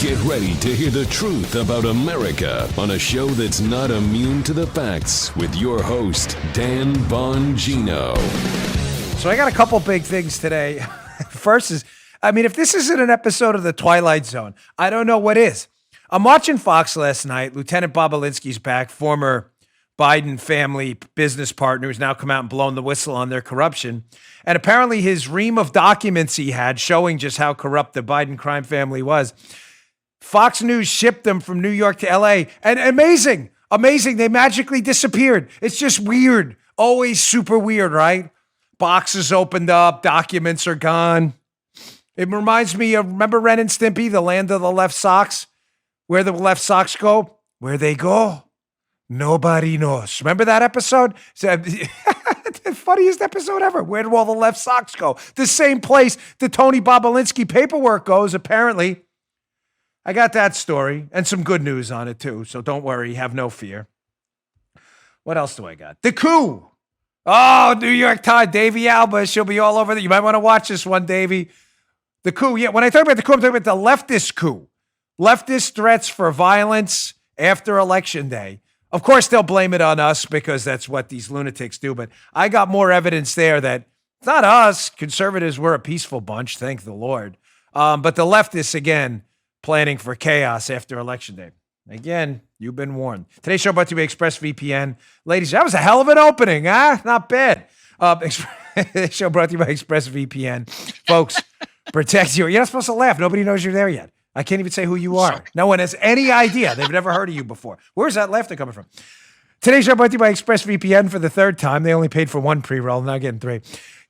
Get ready to hear the truth about America on a show that's not immune to the facts with your host, Dan Bongino. So I got a couple big things today. First is, if this isn't an episode of The Twilight Zone, I don't know what is. I'm watching Fox last night. Lieutenant Bobulinski's back, former Biden family business partner who's now come out and blown the whistle on their corruption. And apparently his ream of documents he had showing just how corrupt the Biden crime family was. Fox News shipped them from New York to LA. And amazing, they magically disappeared. It's just weird. Always super weird, right? Boxes opened up, documents are gone. It reminds me of, remember Ren and Stimpy, the land of the left socks? Where the left socks go? Where they go? Nobody knows. Remember that episode? The funniest episode ever. Where do all the left socks go? The same place the Tony Bobulinski paperwork goes, apparently. I got that story and some good news on it too, so don't worry, have no fear. What else do I got? The coup. Oh, New York Times, Davy Alba, she'll be all over that. You might want to watch this one, Davy. The coup, yeah, when I talk about the coup, I'm talking about the leftist coup. Leftist threats for violence after Election Day. Of course, they'll blame it on us because that's what these lunatics do, but I got more evidence there that it's not us. Conservatives, we're a peaceful bunch, thank the Lord. But the leftists, again, planning for chaos after Election Day. Again, you've been warned. Today's show brought to you by ExpressVPN. Ladies, that was a hell of an opening, huh? Not bad. Show brought to you by ExpressVPN. Folks, protect you. You're not supposed to laugh. Nobody knows you're there yet. I can't even say who you are. No one has any idea. They've never heard of you before. Where's that laughter coming from? Today's show brought to you by ExpressVPN for the third time. They only paid for one pre-roll, now getting three.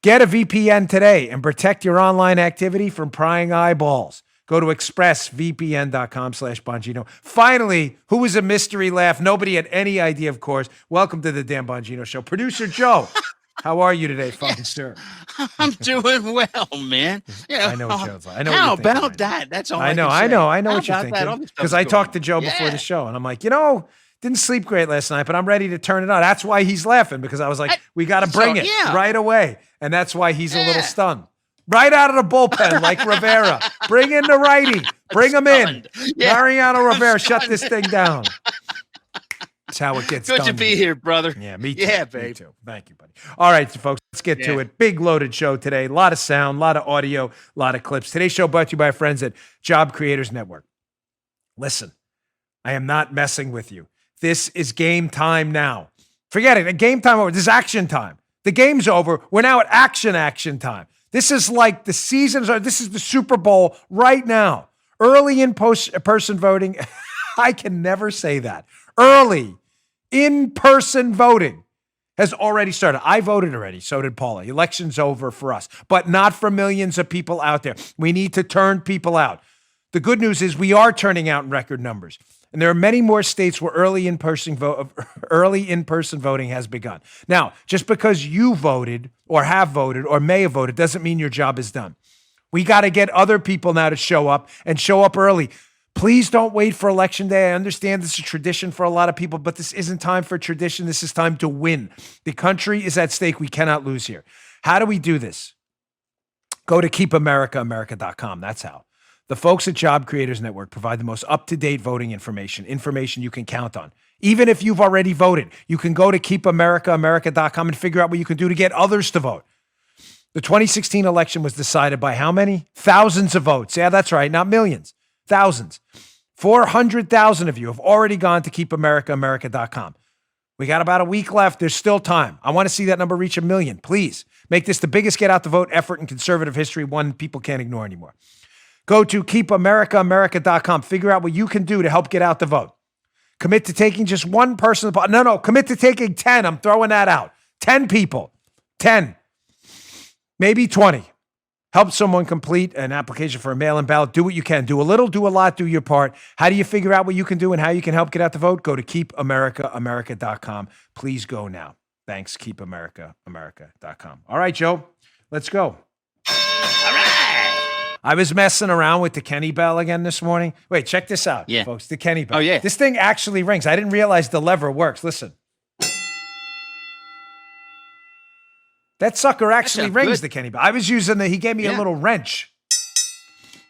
Get a VPN today and protect your online activity from prying eyeballs. Go to expressvpn.com/Bongino. Finally, who was a mystery laugh? Nobody had any idea, of course. Welcome to the Dan Bongino Show. Producer Joe, how are you today, fine sir? I'm doing well, man. Yeah, I know what Joe's like. I know how what you're thinking about that? That's all I know what you're thinking. Because I talked to Joe before the show, and I'm like, didn't sleep great last night, but I'm ready to turn it on. That's why he's laughing, because I was like, we got to bring it right away. And that's why he's a little stunned. Right out of the bullpen, like Rivera. Bring in the righty. Bring him in. Yeah. Mariano Rivera, shut this thing down. That's how it gets done. Good to be here, brother. Yeah, me too. Yeah, babe. Me too. Thank you, buddy. All right, folks, let's get to it. Big loaded show today. A lot of sound, a lot of audio, a lot of clips. Today's show brought to you by our friends at Job Creators Network. Listen, I am not messing with you. This is game time now. Forget it. Game time over. This is action time. The game's over. We're now at action time. This is like the seasons are. This is the Super Bowl right now. Early in-person voting. I can never say that. Early in-person voting has already started. I voted already. So did Paula. Election's over for us, but not for millions of people out there. We need to turn people out. The good news is we are turning out in record numbers. And there are many more states where early in-person voting has begun. Now, just because you voted or have voted or may have voted doesn't mean your job is done. We got to get other people now to show up and show up early. Please don't wait for Election Day. I understand this is a tradition for a lot of people, but this isn't time for tradition. This is time to win. The country is at stake. We cannot lose here. How do we do this? Go to keepamericaamerica.com. That's how. The folks at Job Creators Network provide the most up-to-date voting information you can count on. Even if you've already voted, you can go to keepamericaamerica.com and figure out what you can do to get others to vote. The 2016 election was decided by how many? Thousands of votes. Yeah, that's right. Not millions. Thousands. 400,000 of you have already gone to keepamericaamerica.com. We got about a week left. There's still time. I want to see that number reach 1 million. Please make this the biggest get-out-the-vote effort in conservative history, one people can't ignore anymore. Go to keepamericaamerica.com. Figure out what you can do to help get out the vote. Commit to taking just one person. No. Commit to taking 10. I'm throwing that out. 10 people. 10. Maybe 20. Help someone complete an application for a mail-in ballot. Do what you can. Do a little, do a lot, do your part. How do you figure out what you can do and how you can help get out the vote? Go to keepamericaamerica.com. Please go now. Thanks, keepamericaamerica.com. All right, Joe, let's go. I was messing around with the Kenny Bell again this morning. Wait, check this out, folks. The Kenny Bell. Oh, yeah. This thing actually rings. I didn't realize the lever works. Listen. That sucker actually rings, the Kenny Bell. I was using he gave me a little wrench.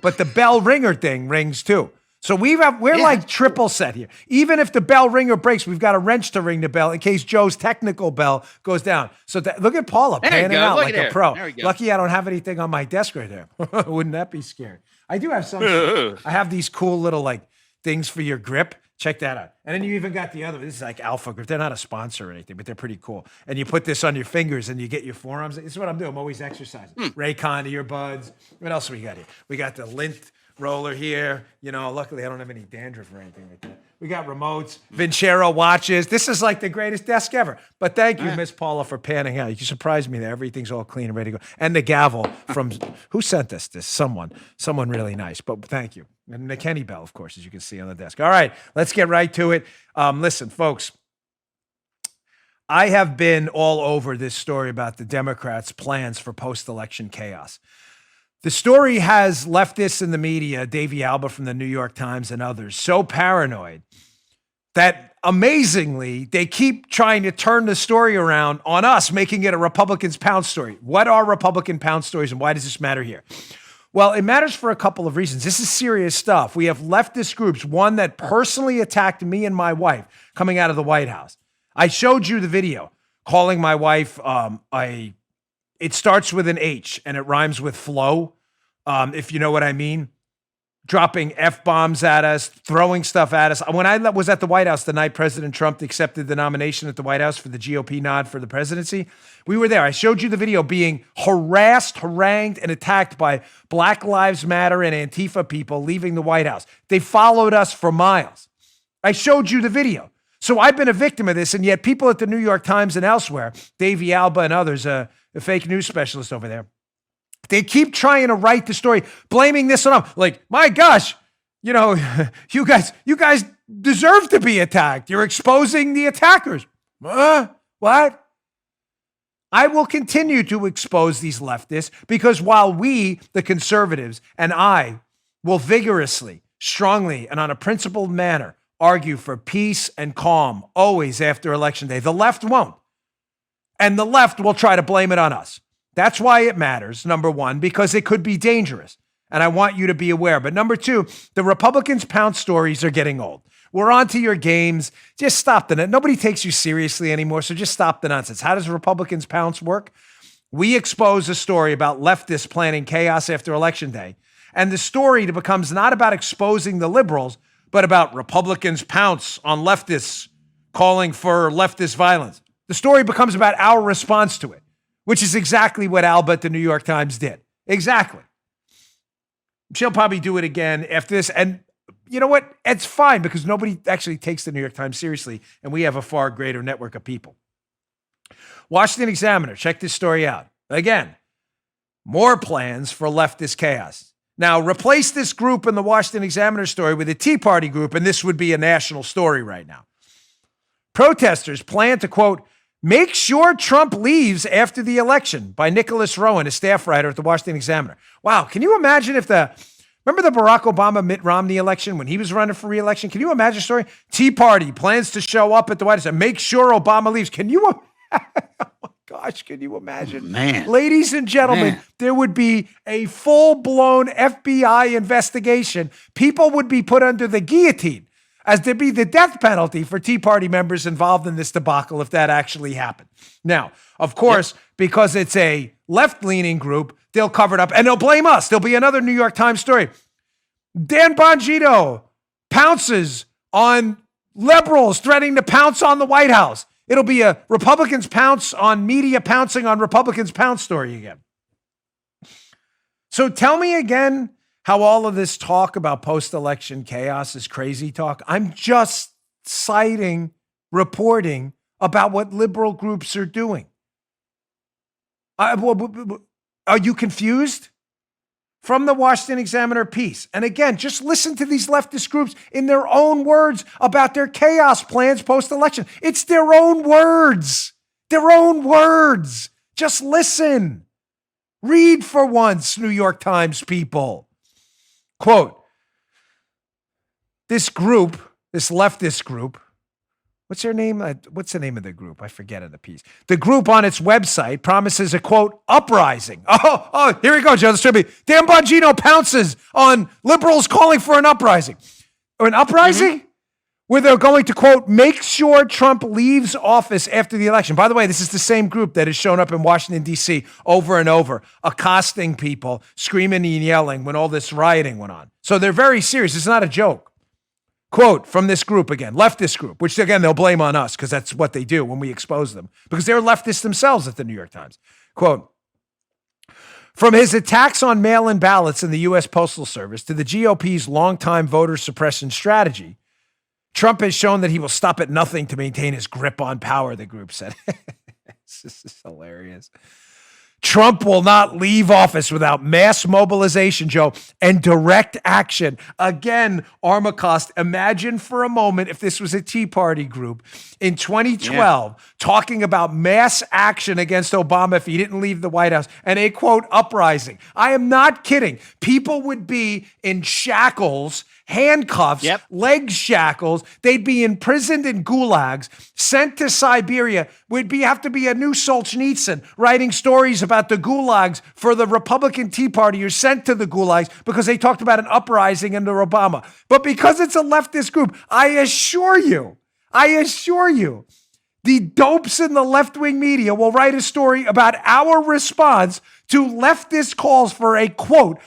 But the bell ringer thing rings too. So we're like triple set here. Even if the bell ringer breaks, we've got a wrench to ring the bell in case Joe's technical bell goes down. So look at Paula panning out like a pro. Lucky I don't have anything on my desk right there. Wouldn't that be scary? I do have some. I have these cool little like things for your grip. Check that out. And then you even got the other. This is like Alpha Grip. They're not a sponsor or anything, but they're pretty cool. And you put this on your fingers and you get your forearms. This is what I'm doing. I'm always exercising. Raycon earbuds. What else we got here? We got the lint roller here. You know, luckily I don't have any dandruff or anything like that. We got remotes, Vincero watches. This is like the greatest desk ever. But thank you, Miss Paula, for panning out. You surprised me there. Everything's all clean and ready to go. And the gavel from, who sent us this? Someone really nice. But thank you. And the Kenny Bell, of course, as you can see on the desk. All right, let's get right to it. Listen, folks, I have been all over this story about the Democrats' plans for post-election chaos. The story has leftists in the media, Davey Alba from the New York Times and others, so paranoid that amazingly, they keep trying to turn the story around on us, making it a Republicans' pound story. What are Republican pound stories and why does this matter here? Well, it matters for a couple of reasons. This is serious stuff. We have leftist groups, one that personally attacked me and my wife coming out of the White House. I showed you the video calling my wife it starts with an H and it rhymes with flow, if you know what I mean. Dropping F-bombs at us, throwing stuff at us. When I was at the White House the night President Trump accepted the nomination at the White House for the GOP nod for the presidency, we were there. I showed you the video being harassed, harangued, and attacked by Black Lives Matter and Antifa people leaving the White House. They followed us for miles. I showed you the video. So I've been a victim of this, and yet people at the New York Times and elsewhere, Davey Alba and others, a fake news specialist over there, they keep trying to write the story, blaming this on them. Like, my gosh, you know, you guys deserve to be attacked. You're exposing the attackers. What? I will continue to expose these leftists because while we, the conservatives, and I will vigorously, strongly, and on a principled manner argue for peace and calm always after Election Day, the left won't. And the left will try to blame it on us. That's why it matters, number one, because it could be dangerous. And I want you to be aware. But number two, the Republicans' pound stories are getting old. We're on to your games. Just stop the nobody takes you seriously anymore, so just stop the nonsense. How does Republicans' pounce work? We expose a story about leftists planning chaos after Election Day. And the story becomes not about exposing the liberals, but about Republicans' pounce on leftists calling for leftist violence. The story becomes about our response to it, which is exactly what Alba at the New York Times did. Exactly. She'll probably do it again after this. And you know what? It's fine because nobody actually takes the New York Times seriously, and we have a far greater network of people. Washington Examiner, check this story out. Again, more plans for leftist chaos. Now, replace this group in the Washington Examiner story with a Tea Party group, and this would be a national story right now. Protesters plan to, quote, make sure Trump leaves after the election by Nicholas Rowan, a staff writer at the Washington Examiner. Wow. Can you imagine if remember the Barack Obama-Mitt Romney election when he was running for re-election? Can you imagine the story? Tea Party plans to show up at the White House and make sure Obama leaves. Can you oh my gosh, can you imagine? Man. Ladies and gentlemen, there would be a full-blown FBI investigation. People would be put under the guillotine, as there'd be the death penalty for Tea Party members involved in this debacle if that actually happened. Now, of course, because it's a left-leaning group, they'll cover it up and they'll blame us. There'll be another New York Times story. Dan Bongino pounces on liberals threatening to pounce on the White House. It'll be a Republicans pounce on media pouncing on Republicans pounce story again. So tell me again how all of this talk about post-election chaos is crazy talk. I'm just citing, reporting about what liberal groups are doing. Are you confused? From the Washington Examiner piece. And again, just listen to these leftist groups in their own words about their chaos plans post-election. It's their own words. Their own words. Just listen. Read for once, New York Times people. Quote, this group, this leftist group, what's their name? What's the name of the group? I forget in the piece. The group on its website promises a, quote, uprising. Oh, here we go, Joe. This should be Dan Bongino pounces on liberals calling for an uprising. Or an uprising? Where they're going to, quote, make sure Trump leaves office after the election. By the way, this is the same group that has shown up in Washington, D.C. over and over, accosting people, screaming and yelling when all this rioting went on. So they're very serious. It's not a joke. Quote from this group again, leftist group, which again, they'll blame on us because that's what they do when we expose them, because they're leftists themselves at the New York Times. Quote, from his attacks on mail-in ballots in the U.S. Postal Service to the GOP's longtime voter suppression strategy, Trump has shown that he will stop at nothing to maintain his grip on power, the group said. This is hilarious. Trump will not leave office without mass mobilization, Joe, and direct action. Again, Armacost, imagine for a moment if this was a Tea Party group in 2012 talking about mass action against Obama if he didn't leave the White House and a, quote, uprising. I am not kidding. People would be in shackles, handcuffs, leg shackles. They'd be imprisoned in gulags, sent to Siberia. Would have to be a new Solzhenitsyn writing stories about the gulags for the Republican Tea Party who sent to the gulags because they talked about an uprising under Obama. But because it's a leftist group, I assure you, the dopes in the left-wing media will write a story about our response to leftist calls for a quote,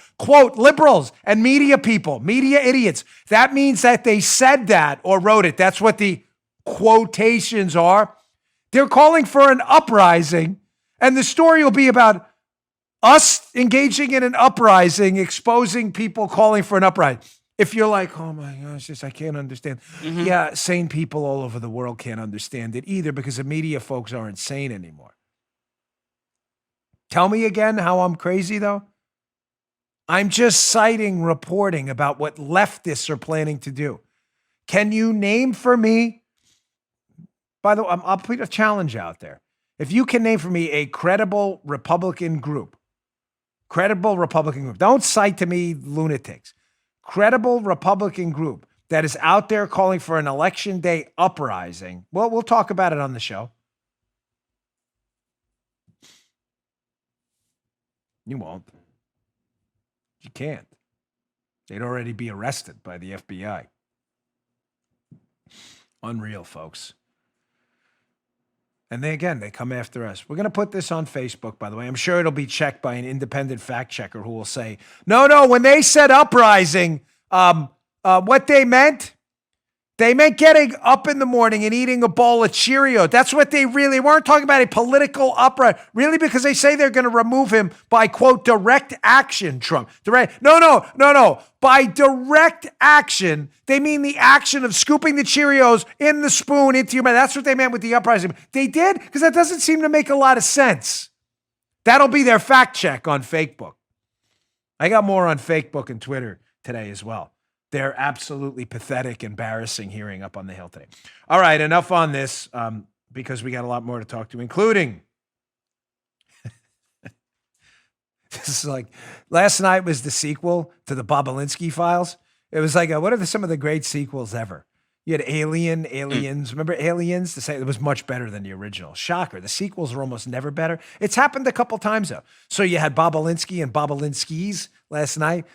liberals and media people, media idiots. That means that they said that or wrote it. That's what the quotations are. They're calling for an uprising, and the story will be about us engaging in an uprising, exposing people calling for an uprising. If you're like, oh my gosh, I can't understand. Yeah, sane people all over the world can't understand it either because the media folks aren't sane anymore. Tell me again how I'm crazy, though. I'm just citing reporting about what leftists are planning to do. Can you name for me, by the way, I'll put a challenge out there. If you can name for me a credible Republican group, don't cite to me lunatics, credible Republican group that is out there calling for an election day uprising, well, we'll talk about it on the show. You won't. You can't. They'd already be arrested by the FBI. Unreal, folks. And they come after us. We're going to put this on Facebook, by the way. I'm sure it'll be checked by an independent fact checker who will say, no, when they said uprising, what they meant getting up in the morning and eating a bowl of Cheerios. That's what they really weren't talking about, a political uprising. Really, because they say they're going to remove him by, quote, direct action, Trump. No. By direct action, they mean the action of scooping the Cheerios in the spoon into your mouth. That's what they meant with the uprising. They did? Because that doesn't seem to make a lot of sense. That'll be their fact check on Fakebook. I got more on Fakebook and Twitter today as well. They're absolutely pathetic, embarrassing hearing up on the Hill today. All right, enough on this because we got a lot more to talk to, including this is like last night was the sequel to the Bobolinsky files. It was like, what are some of the great sequels ever? You had Aliens. Remember Aliens? To say it was much better than the original. Shocker. The sequels are almost never better. It's happened a couple times though. So you had Bobolinsky and Bobolinskis last night,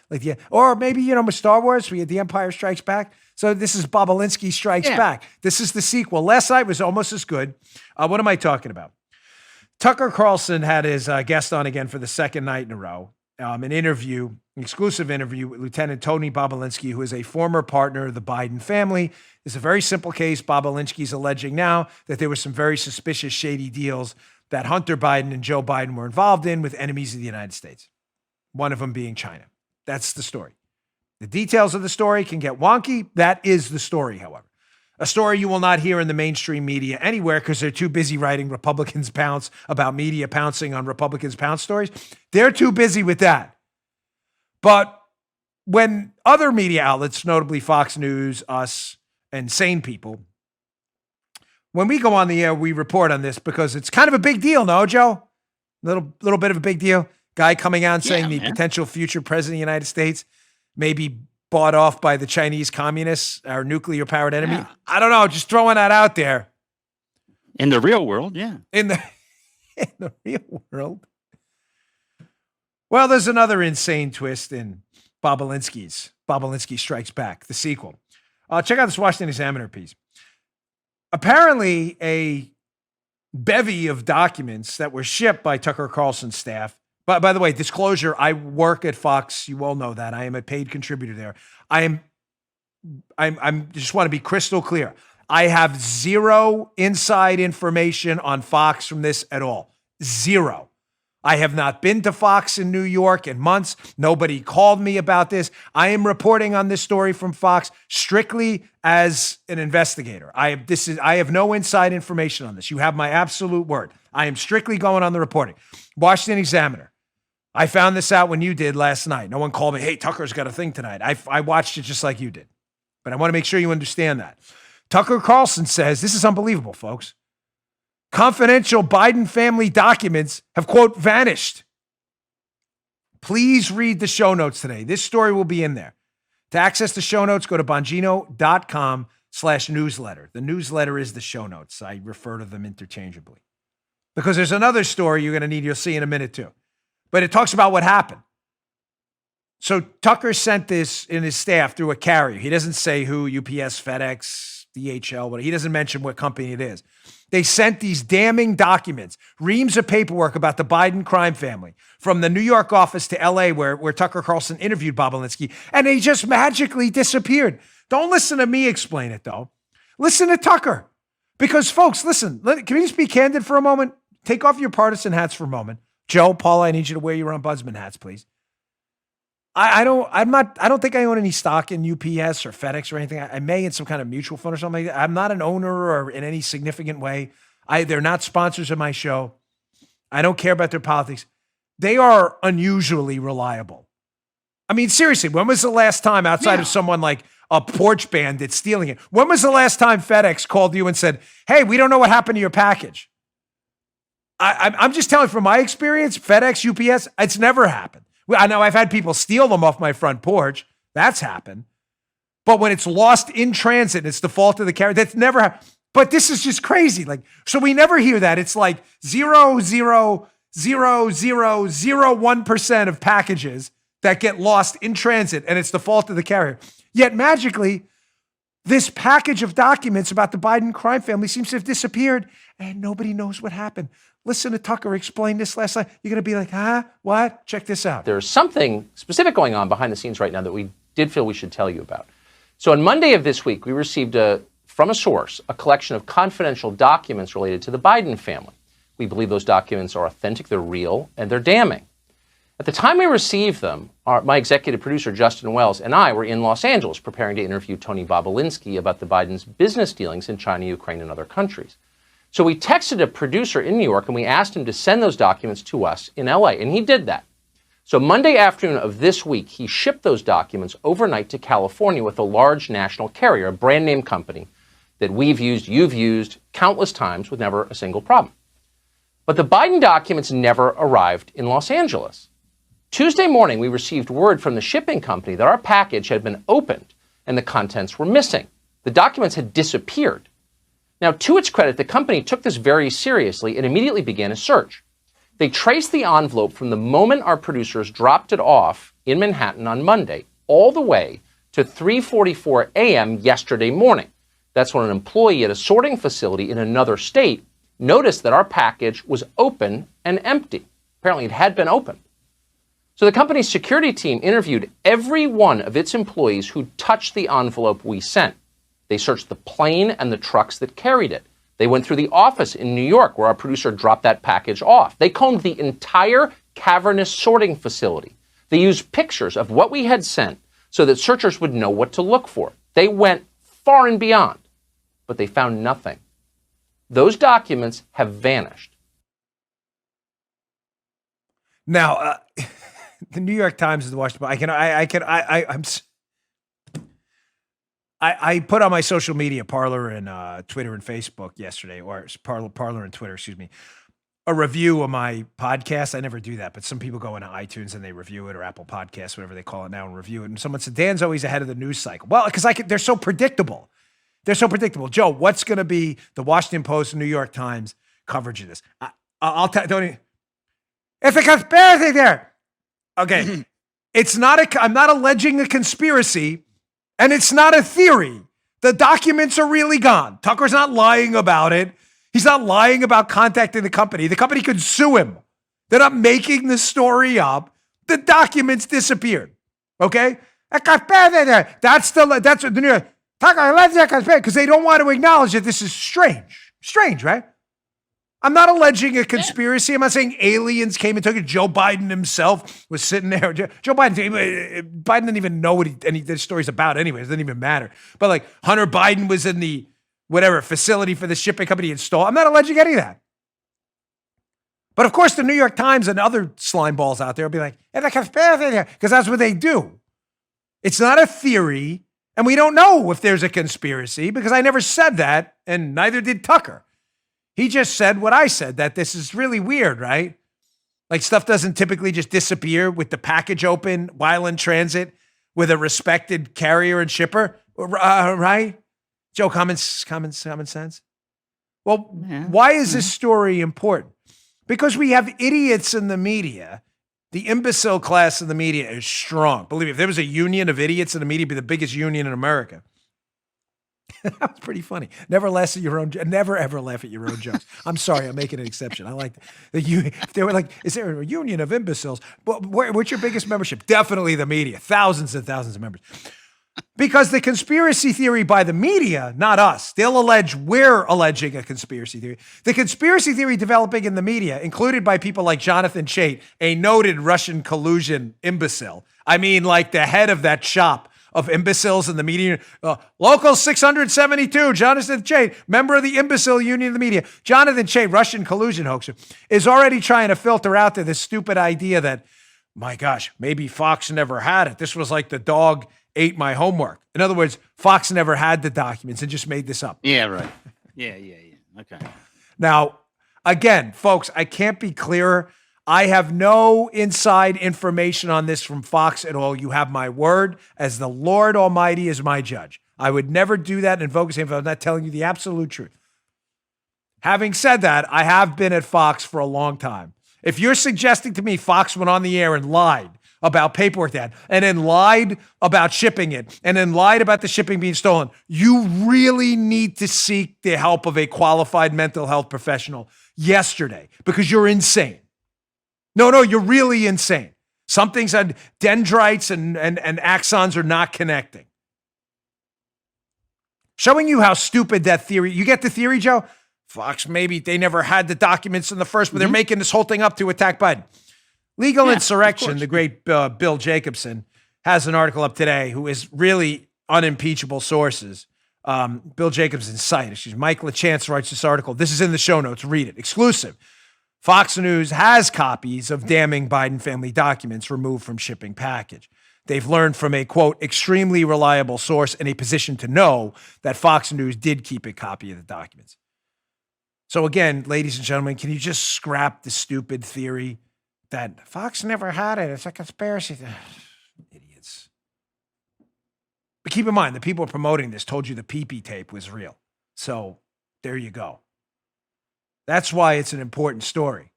or maybe with Star Wars, we had The Empire Strikes Back. So this is Bobolinsky Strikes Back. This is the sequel. Last night was almost as good. What am I talking about? Tucker Carlson had his guest on again for the second night in a row. An exclusive interview with Lieutenant Tony Bobolinsky, who is a former partner of the Biden family. It's a very simple case. Bobolinsky is alleging now that there were some very suspicious, shady deals that Hunter Biden and Joe Biden were involved in with enemies of the United States. One of them being China. That's the story. The details of the story can get wonky. That is the story, however. A story you will not hear in the mainstream media anywhere because they're too busy writing Republicans pounce about media pouncing on Republicans pounce stories. They're too busy with that. But when other media outlets, notably Fox News, us, and sane people, when we go on the air, we report on this because it's kind of a big deal, no, Joe? Little bit of a big deal. Guy coming out and saying the potential future president of the United States may be bought off by the Chinese communists, our nuclear-powered enemy. Yeah. I don't know, just throwing that out there. In the real world, yeah. In the real world. Well, there's another insane twist in Bobolinsky Strikes Back, the sequel. Check out this Washington Examiner piece. Apparently, a bevy of documents that were shipped by Tucker Carlson's staff. But by the way, disclosure, I work at Fox. You all know that. I am a paid contributor there. I'm just want to be crystal clear. I have zero inside information on Fox from this at all. Zero. I have not been to Fox in New York in months. Nobody called me about this. I am reporting on this story from Fox strictly as an investigator. I have no inside information on this. You have my absolute word. I am strictly going on the reporting. Washington Examiner. I found this out when you did last night. No one called me, hey, Tucker's got a thing tonight. I watched it just like you did. But I want to make sure you understand that. Tucker Carlson says, this is unbelievable, folks. Confidential Biden family documents have, quote, vanished. Please read the show notes today. This story will be in there. To access the show notes, go to bongino.com/newsletter. The newsletter is the show notes. I refer to them interchangeably. Because there's another story you're going to need, you'll see in a minute too. But it talks about what happened. So Tucker sent this in his staff through a carrier. He doesn't say who, UPS, FedEx, DHL, but he doesn't mention what company it is. They sent these damning documents, reams of paperwork about the Biden crime family from the New York office to LA where Tucker Carlson interviewed Bobulinski, and they just magically disappeared. Don't listen to me explain it, though. Listen to Tucker. Because, folks, listen, can we just be candid for a moment? Take off your partisan hats for a moment. Joe, Paula, I need you to wear your ombudsman hats, please. I don't think I own any stock in UPS or FedEx or anything. I may in some kind of mutual fund or something like that. I'm not an owner or in any significant way. They're not sponsors of my show. I don't care about their politics. They are unusually reliable. I mean, seriously, when was the last time outside of someone like a porch bandit stealing it? When was the last time FedEx called you and said, hey, we don't know what happened to your package? I'm just telling you from my experience, FedEx, UPS, it's never happened. I know I've had people steal them off my front porch. That's happened. But when it's lost in transit, it's the fault of the carrier. That's never happened. But this is just crazy. So we never hear that. It's like 0.00001% of packages that get lost in transit, and it's the fault of the carrier. Yet magically, this package of documents about the Biden crime family seems to have disappeared, and nobody knows what happened. Listen to Tucker explain this last night. You're going to be like, huh? What? Check this out. There's something specific going on behind the scenes right now that we did feel we should tell you about. So on Monday of this week, we received from a source a collection of confidential documents related to the Biden family. We believe those documents are authentic, they're real, and they're damning. At the time we received them, my executive producer, Justin Wells, and I were in Los Angeles preparing to interview Tony Bobulinski about the Biden's business dealings in China, Ukraine, and other countries. So we texted a producer in New York and we asked him to send those documents to us in LA, and he did that. So Monday afternoon of this week, he shipped those documents overnight to California with a large national carrier, a brand name company that we've used, you've used countless times with never a single problem. But the Biden documents never arrived in Los Angeles. Tuesday morning, we received word from the shipping company that our package had been opened and the contents were missing. The documents had disappeared. Now, to its credit, the company took this very seriously and immediately began a search. They traced the envelope from the moment our producers dropped it off in Manhattan on Monday all the way to 3:44 a.m. yesterday morning. That's when an employee at a sorting facility in another state noticed that our package was open and empty. Apparently, it had been opened. So the company's security team interviewed every one of its employees who touched the envelope we sent. They searched the plane and the trucks that carried it. They went through the office in New York where our producer dropped that package off. They combed the entire cavernous sorting facility. They used pictures of what we had sent so that searchers would know what to look for. They went far and beyond, but they found nothing. Those documents have vanished. Now, the New York Times is the Washington Post. I put on my social media, Parler and Twitter and Facebook yesterday, or Parler and Twitter, a review of my podcast. I never do that, but some people go into iTunes and they review it, or Apple Podcasts, whatever they call it now, and review it. And someone said, Dan's always ahead of the news cycle. Well, because they're so predictable. They're so predictable. Joe, what's going to be the Washington Post and New York Times coverage of this? I'll tell you. It's a conspiracy there. Okay. I'm not alleging a conspiracy. And it's not a theory. The documents are really gone. Tucker's not lying about it. He's not lying about contacting the company. The company could sue him. They're not making the story up. The documents disappeared. Okay? That's the New York. Because they don't want to acknowledge that this is strange. Strange, right? I'm not alleging a conspiracy. I'm not saying aliens came and took it. Joe Biden himself was sitting there. Joe Biden didn't even know what any of this story's about anyways. It doesn't even matter. But like Hunter Biden was in the whatever facility for the shipping company installed. I'm not alleging any of that. But of course, the New York Times and other slime balls out there will be like, because that's what they do. It's not a theory, and we don't know if there's a conspiracy because I never said that, and neither did Tucker. He just said what I said, that this is really weird, right? Like stuff doesn't typically just disappear with the package open while in transit with a respected carrier and shipper, right? Joe, common sense. Well, why is this story important? Because we have idiots in the media. The imbecile class in the media is strong. Believe me, if there was a union of idiots in the media, it'd be the biggest union in America. That was pretty funny. Never laugh at your own. Never ever laugh at your own jokes. I'm sorry, I'm making an exception. I like if they were like, is there a union of imbeciles? But what's your biggest membership? Definitely the media. Thousands and thousands of members. Because the conspiracy theory by the media, not us, they'll allege we're alleging a conspiracy theory. The conspiracy theory developing in the media, included by people like Jonathan Chait, a noted Russian collusion imbecile. I mean, like the head of that shop of imbeciles in the media. Local 672, Jonathan Chait, member of the imbecile union of the media. Jonathan Chait, Russian collusion hoaxer, is already trying to filter out there this stupid idea that, my gosh, maybe Fox never had it. This was like the dog ate my homework. In other words, Fox never had the documents and just made this up. Yeah, right. Yeah. Okay. Now, again, folks, I can't be clearer. I have no inside information on this from Fox at all. You have my word as the Lord Almighty is my judge. I would never do that and invoke his name if I was not telling you the absolute truth. Having said that, I have been at Fox for a long time. If you're suggesting to me Fox went on the air and lied about paperwork that, and then lied about shipping it, and then lied about the shipping being stolen, you really need to seek the help of a qualified mental health professional yesterday because you're insane. No, you're really insane. Some things on dendrites and axons are not connecting. Showing you how stupid that theory, you get the theory, Joe? Fox, maybe they never had the documents in the first, but they're making this whole thing up to attack Biden. Legal Insurrection, the great Bill Jacobson, has an article up today who is really unimpeachable sources. Bill Jacobson's site, Mike LaChance writes this article. This is in the show notes. Read it. Exclusive. Fox News has copies of damning Biden family documents removed from shipping package. They've learned from a, quote, extremely reliable source in a position to know that Fox News did keep a copy of the documents. So again, ladies and gentlemen, can you just scrap the stupid theory that Fox never had it? It's a conspiracy. Idiots. But keep in mind, the people promoting this told you the pee-pee tape was real. So there you go. That's why it's an important story.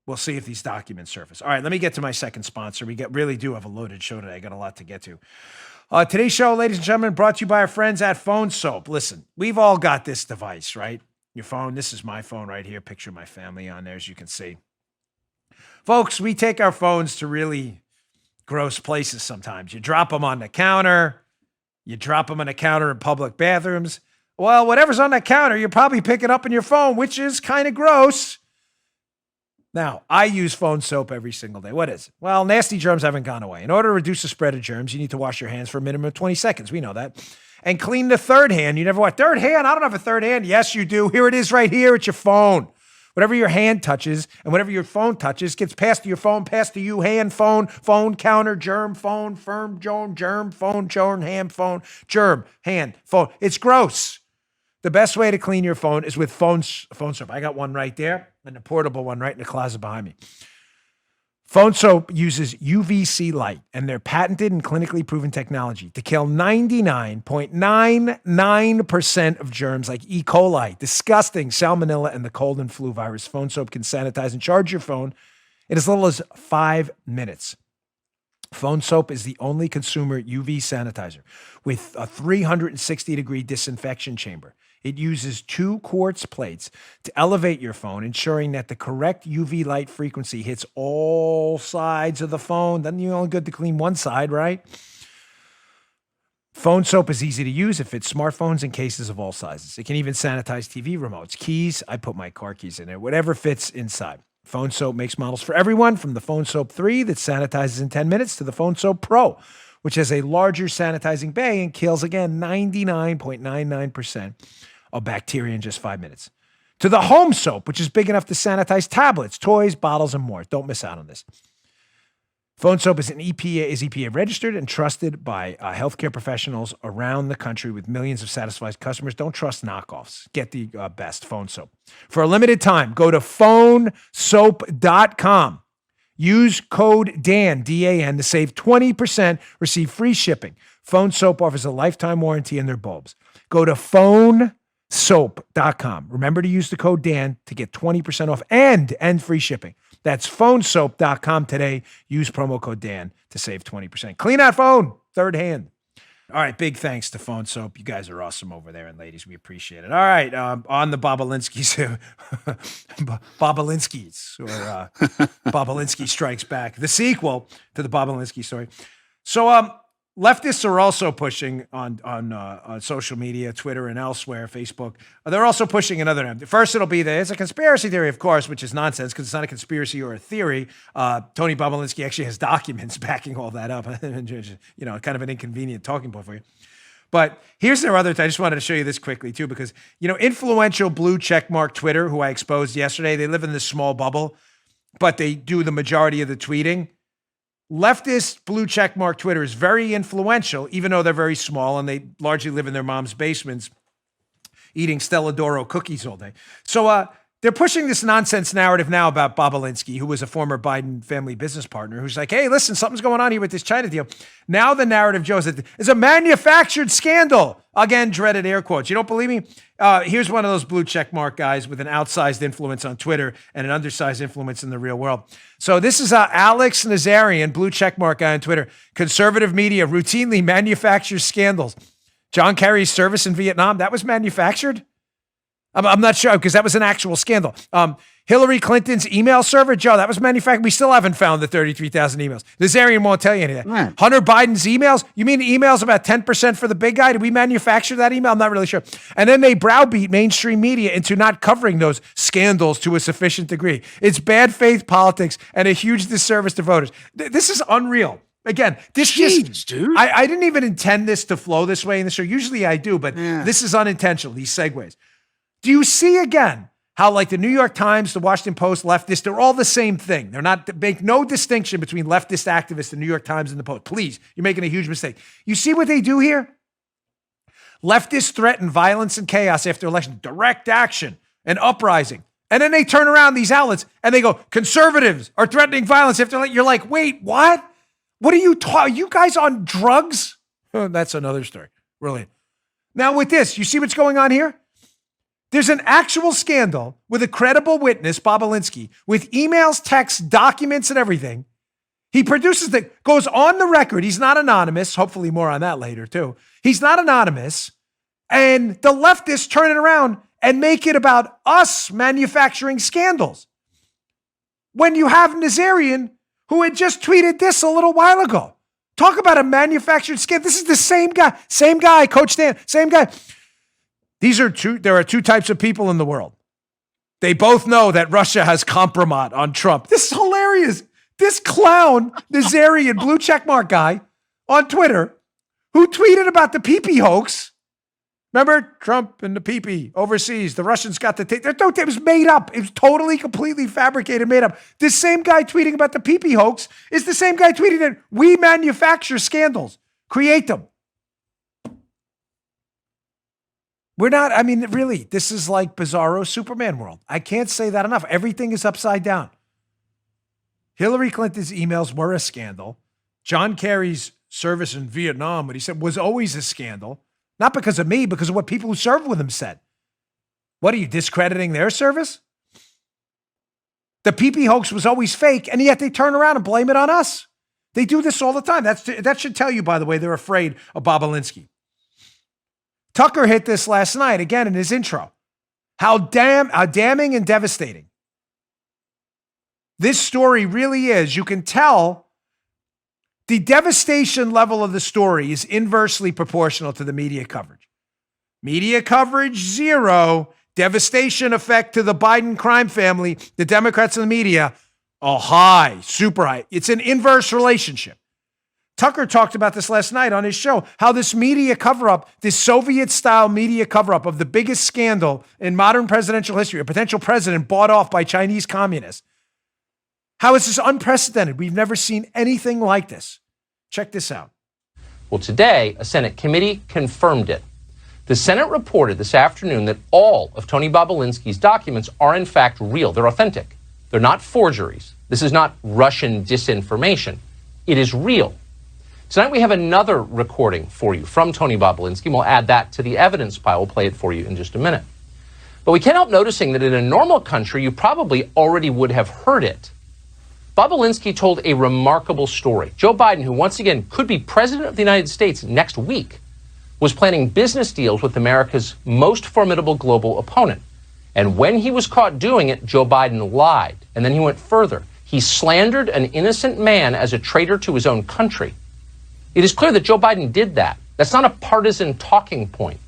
We'll see if these documents surface. All right, let me get to my second sponsor. We really do have a loaded show today. I got a lot to get to. Today's show, ladies and gentlemen, brought to you by our friends at Phone Soap. Listen, we've all got this device, right? Your phone. This is my phone right here. Picture my family on there, as you can see. Folks, we take our phones to really gross places sometimes. You drop them on the counter. You drop them on the counter in public bathrooms. Well, whatever's on that counter, you're probably picking up in your phone, which is kind of gross. Now, I use phone soap every single day. What is it? Well, nasty germs haven't gone away. In order to reduce the spread of germs, you need to wash your hands for a minimum of 20 seconds. We know that. And clean the third hand. You never what? Third hand? I don't have a third hand. Yes, you do. Here it is right here. It's your phone. Whatever your hand touches and whatever your phone touches gets passed to your phone, passed to you, hand, phone, counter, germ, phone, firm, germ, phone, hand, phone, germ, hand, phone. It's gross. The best way to clean your phone is with phone soap. I got one right there and a portable one right in the closet behind me. Phone soap uses UVC light and their patented and clinically proven technology to kill 99.99% of germs like E. coli, disgusting salmonella, and the cold and flu virus. Phone soap can sanitize and charge your phone in as little as 5 minutes. Phone soap is the only consumer UV sanitizer with a 360-degree disinfection chamber. It uses 2 quartz plates to elevate your phone, ensuring that the correct UV light frequency hits all sides of the phone. Then you're only good to clean one side, right? Phone soap is easy to use. It fits smartphones and cases of all sizes. It can even sanitize TV remotes, keys. I put my car keys in there, whatever fits inside. Phone soap makes models for everyone, from the Phone Soap 3 that sanitizes in 10 minutes to the Phone Soap Pro, which has a larger sanitizing bay and kills, again, 99.99% of bacteria in just 5 minutes. To the Home Soap, which is big enough to sanitize tablets, toys, bottles, and more. Don't miss out on this. Phone soap is EPA registered and trusted by healthcare professionals around the country with millions of satisfied customers. Don't trust knockoffs. Get the best phone soap. For a limited time, go to phonesoap.com. Use code DAN, D-A-N, to save 20%, receive free shipping. Phone Soap offers a lifetime warranty in their bulbs. Go to phonesoap.com. Remember to use the code DAN to get 20% off and free shipping. That's phonesoap.com today. Use promo code Dan to save 20%. Clean out phone, third hand. All right, big thanks to Phone Soap. You guys are awesome over there, and ladies, we appreciate it. All right, on the Bobolinskis, or Bobolinsky Strikes Back, the sequel to the Bobolinsky story. So, leftists are also pushing on social media, Twitter and elsewhere, Facebook. They're also pushing another. First, it'll be it's a conspiracy theory, of course, which is nonsense because it's not a conspiracy or a theory. Tony Bobolinsky actually has documents backing all that up. Kind of an inconvenient talking point for you. But here's their other. I just wanted to show you this quickly too, because influential blue checkmark Twitter, who I exposed yesterday, they live in this small bubble, but they do the majority of the tweeting. Leftist blue checkmark Twitter is very influential, even though they're very small and they largely live in their mom's basements eating Stella D'Oro cookies all day. So they're pushing this nonsense narrative now about Bobolinsky, who was a former Biden family business partner, who's like, hey, listen, something's going on here with this China deal. Now the narrative, Joe, is that it's a manufactured scandal. Again, dreaded air quotes. You don't believe me? Here's one of those blue checkmark guys with an outsized influence on Twitter and an undersized influence in the real world. So this is Alex Nazarian, blue checkmark guy on Twitter. Conservative media routinely manufactures scandals. John Kerry's service in Vietnam, that was manufactured? I'm not sure because that was an actual scandal. Hillary Clinton's email server, Joe, that was manufactured. We still haven't found the 33,000 emails. Nazarian won't tell you any of that. Right. Hunter Biden's emails, you mean the emails about 10% for the big guy? Did we manufacture that email? I'm not really sure. And then they browbeat mainstream media into not covering those scandals to a sufficient degree. It's bad faith politics and a huge disservice to voters. This is unreal. Again, dude. I didn't even intend this to flow this way in the show. Usually I do, but This is unintentional, these segues. Do you see again how like the New York Times, the Washington Post, leftists, they're all the same thing. They're not, make no distinction between leftist activists, the New York Times and the Post. Please, you're making a huge mistake. You see what they do here? Leftists threaten violence and chaos after election, direct action and uprising. And then they turn around these outlets and they go, conservatives are threatening violence after election. You're like, wait, what? What are you talking? Are you guys on drugs? That's another story. Really. Now with this, you see what's going on here? There's an actual scandal with a credible witness, Bobolinsky, with emails, texts, documents, and everything. He produces that, goes on the record. He's not anonymous. Hopefully more on that later too. He's not anonymous. And the leftists turn it around and make it about us manufacturing scandals. When you have Nazarian, who had just tweeted this a little while ago. Talk about a manufactured scandal. This is the same guy, Coach Dan, same guy. There are two types of people in the world. They both know that Russia has compromat on Trump. This is hilarious. This clown, Nazarian, blue checkmark guy on Twitter, who tweeted about the pee-pee hoax. Remember Trump and the pee-pee overseas? The Russians got the tape. It was made up. It was totally, completely fabricated, made up. This same guy tweeting about the pee-pee hoax is the same guy tweeting that we manufacture scandals, create them. We're not, really, this is like bizarro Superman world. I can't say that enough. Everything is upside down. Hillary Clinton's emails were a scandal. John Kerry's service in Vietnam, what he said, was always a scandal. Not because of me, because of what people who served with him said. What are you, discrediting their service? The pee-pee hoax was always fake, and yet they turn around and blame it on us. They do this all the time. That should tell you, by the way, they're afraid of Bobulinski. Tucker hit this last night, again, in his intro. How damning and devastating this story really is. You can tell the devastation level of the story is inversely proportional to the media coverage. Media coverage, 0. Devastation effect to the Biden crime family, the Democrats and the media, high, super high. It's an inverse relationship. Tucker talked about this last night on his show, how this media cover-up, this Soviet-style media cover-up of the biggest scandal in modern presidential history, a potential president bought off by Chinese communists. How is this unprecedented? We've never seen anything like this. Check this out. Well, today, a Senate committee confirmed it. The Senate reported this afternoon that all of Tony Bobulinski's documents are in fact real. They're authentic. They're not forgeries. This is not Russian disinformation. It is real. Tonight we have another recording for you from Tony Bobulinski. We'll add that to the evidence pile. We'll play it for you in just a minute. But we can't help noticing that in a normal country, you probably already would have heard it. Bobulinski told a remarkable story. Joe Biden, who once again could be president of the United States next week, was planning business deals with America's most formidable global opponent. And when he was caught doing it, Joe Biden lied. And then he went further. He slandered an innocent man as a traitor to his own country. It is clear that Joe Biden did that. That's not a partisan talking point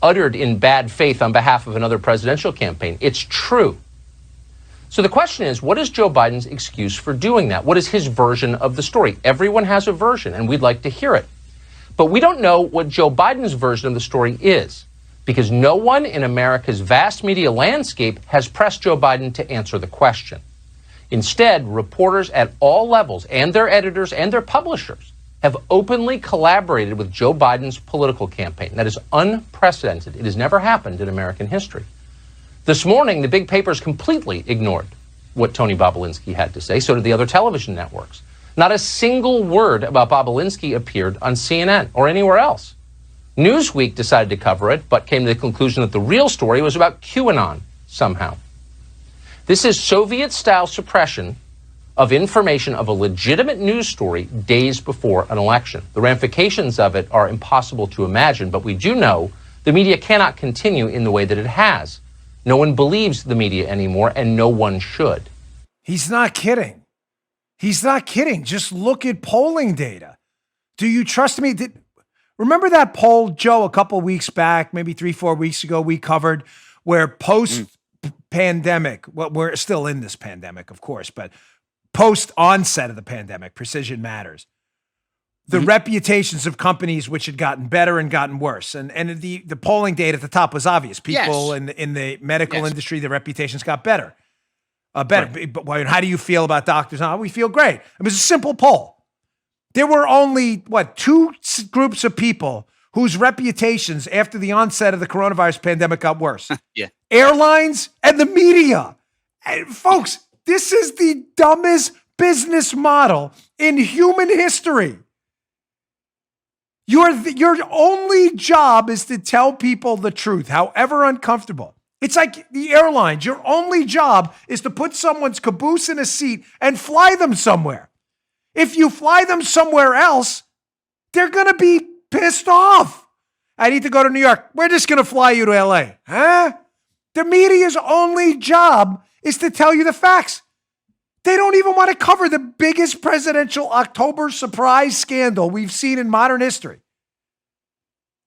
uttered in bad faith on behalf of another presidential campaign. It's true. So the question is, what is Joe Biden's excuse for doing that? What is his version of the story? Everyone has a version, and we'd like to hear it. But we don't know what Joe Biden's version of the story is, because no one in America's vast media landscape has pressed Joe Biden to answer the question. Instead, reporters at all levels, and their editors and their publishers, have openly collaborated with Joe Biden's political campaign. That is unprecedented. It has never happened in American history. This morning, the big papers completely ignored what Tony Bobulinski had to say. So did the other television networks. Not a single word about Bobulinski appeared on CNN or anywhere else. Newsweek decided to cover it, but came to the conclusion that the real story was about QAnon somehow. This is Soviet-style suppression of information of a legitimate news story days before an election. The ramifications of it are impossible to imagine, but we do know the media cannot continue in the way that it has. No one believes the media anymore, and no one should. He's not kidding. He's not kidding. Just look at polling data. Do you trust me? Remember that poll, Joe, a couple weeks back, maybe 3-4 weeks ago, we covered where post-pandemic, well, we're still in this pandemic, of course, but post-onset of the pandemic, precision matters. The reputations of companies which had gotten better and gotten worse. And the polling data at the top was obvious. People in the medical industry, their reputations got better. Right. But how do you feel about doctors? Oh, we feel great. It was a simple poll. There were only, 2 groups of people whose reputations after the onset of the coronavirus pandemic got worse. Airlines and the media. And folks, this is the dumbest business model in human history. Your only job is to tell people the truth, however uncomfortable. It's like the airlines. Your only job is to put someone's caboose in a seat and fly them somewhere. If you fly them somewhere else, they're going to be pissed off. I need to go to New York. We're just going to fly you to LA. Huh? The media's only job is to tell you the facts. They don't even want to cover the biggest presidential October surprise scandal we've seen in modern history.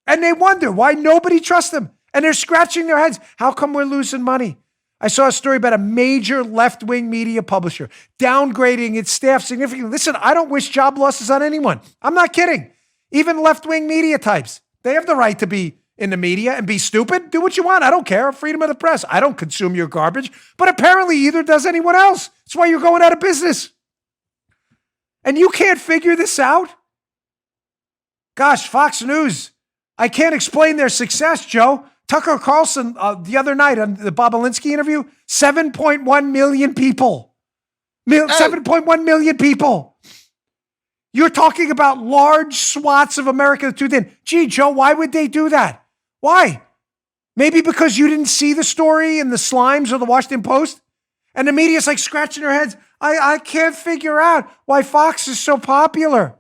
And they wonder why nobody trusts them. And they're scratching their heads. How come we're losing money? I saw a story about a major left-wing media publisher downgrading its staff significantly. Listen, I don't wish job losses on anyone. I'm not kidding. Even left-wing media types, they have the right to be in the media and be stupid. Do what you want. I don't care. Freedom of the press. I don't consume your garbage. But apparently either does anyone else. That's why you're going out of business. And you can't figure this out? Gosh, Fox News. I can't explain their success, Joe. Tucker Carlson, the other night on the Bobulinski interview, 7.1 million people. 7.1 million people. You're talking about large swaths of America that tuned in. Gee, Joe, why would they do that? Why? Maybe because you didn't see the story in the Slimes or the Washington Post? And the media's like scratching their heads. I can't figure out why Fox is so popular.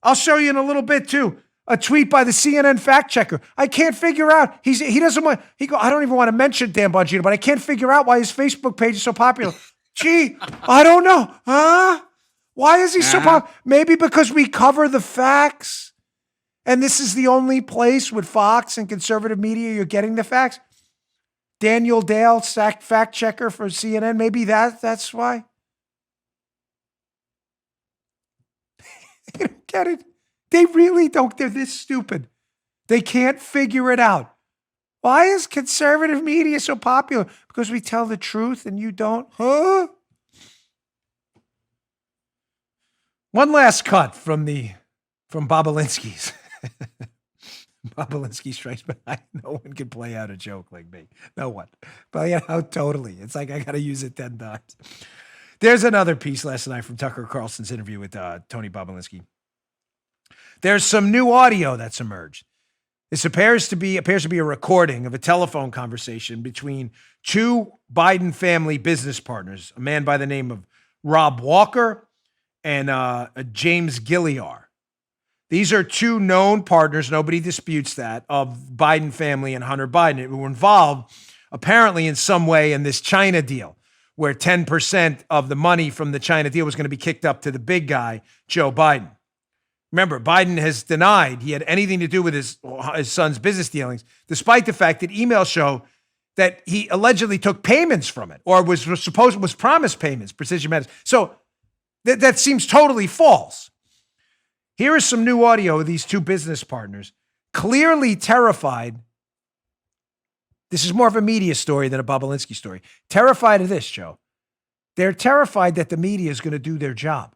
I'll show you in a little bit too. A tweet by the CNN fact checker. I can't figure out. He doesn't want. I don't even want to mention Dan Bongino, but I can't figure out why his Facebook page is so popular. Gee, I don't know. Huh? Why is he so popular? Maybe because we cover the facts, and this is the only place with Fox and conservative media you're getting the facts. Daniel Dale, fact checker for CNN. Maybe that's why. You don't get it. They really don't. They're this stupid. They can't figure it out. Why is conservative media so popular? Because we tell the truth and you don't? Huh? One last cut from Bobolinsky's. Bobolinsky strikes back. No one can play out a joke like me. No one. Play it out totally. It's like I got to use it 10 times. There's another piece last night from Tucker Carlson's interview with Tony Bobolinsky. There's some new audio that's emerged. This appears to be a recording of a telephone conversation between two Biden family business partners, a man by the name of Rob Walker and James Gilliar. These are two known partners, nobody disputes that, of Biden family and Hunter Biden, who were involved apparently in some way in this China deal, where 10% of the money from the China deal was going to be kicked up to the big guy, Joe Biden. Remember, Biden has denied he had anything to do with his son's business dealings, despite the fact that emails show that he allegedly took payments from it or was promised payments, precision medicine. So that seems totally false. Here is some new audio of these two business partners, clearly terrified. This is more of a media story than a Bobolinsky story. Terrified of this, Joe. They're terrified that the media is going to do their job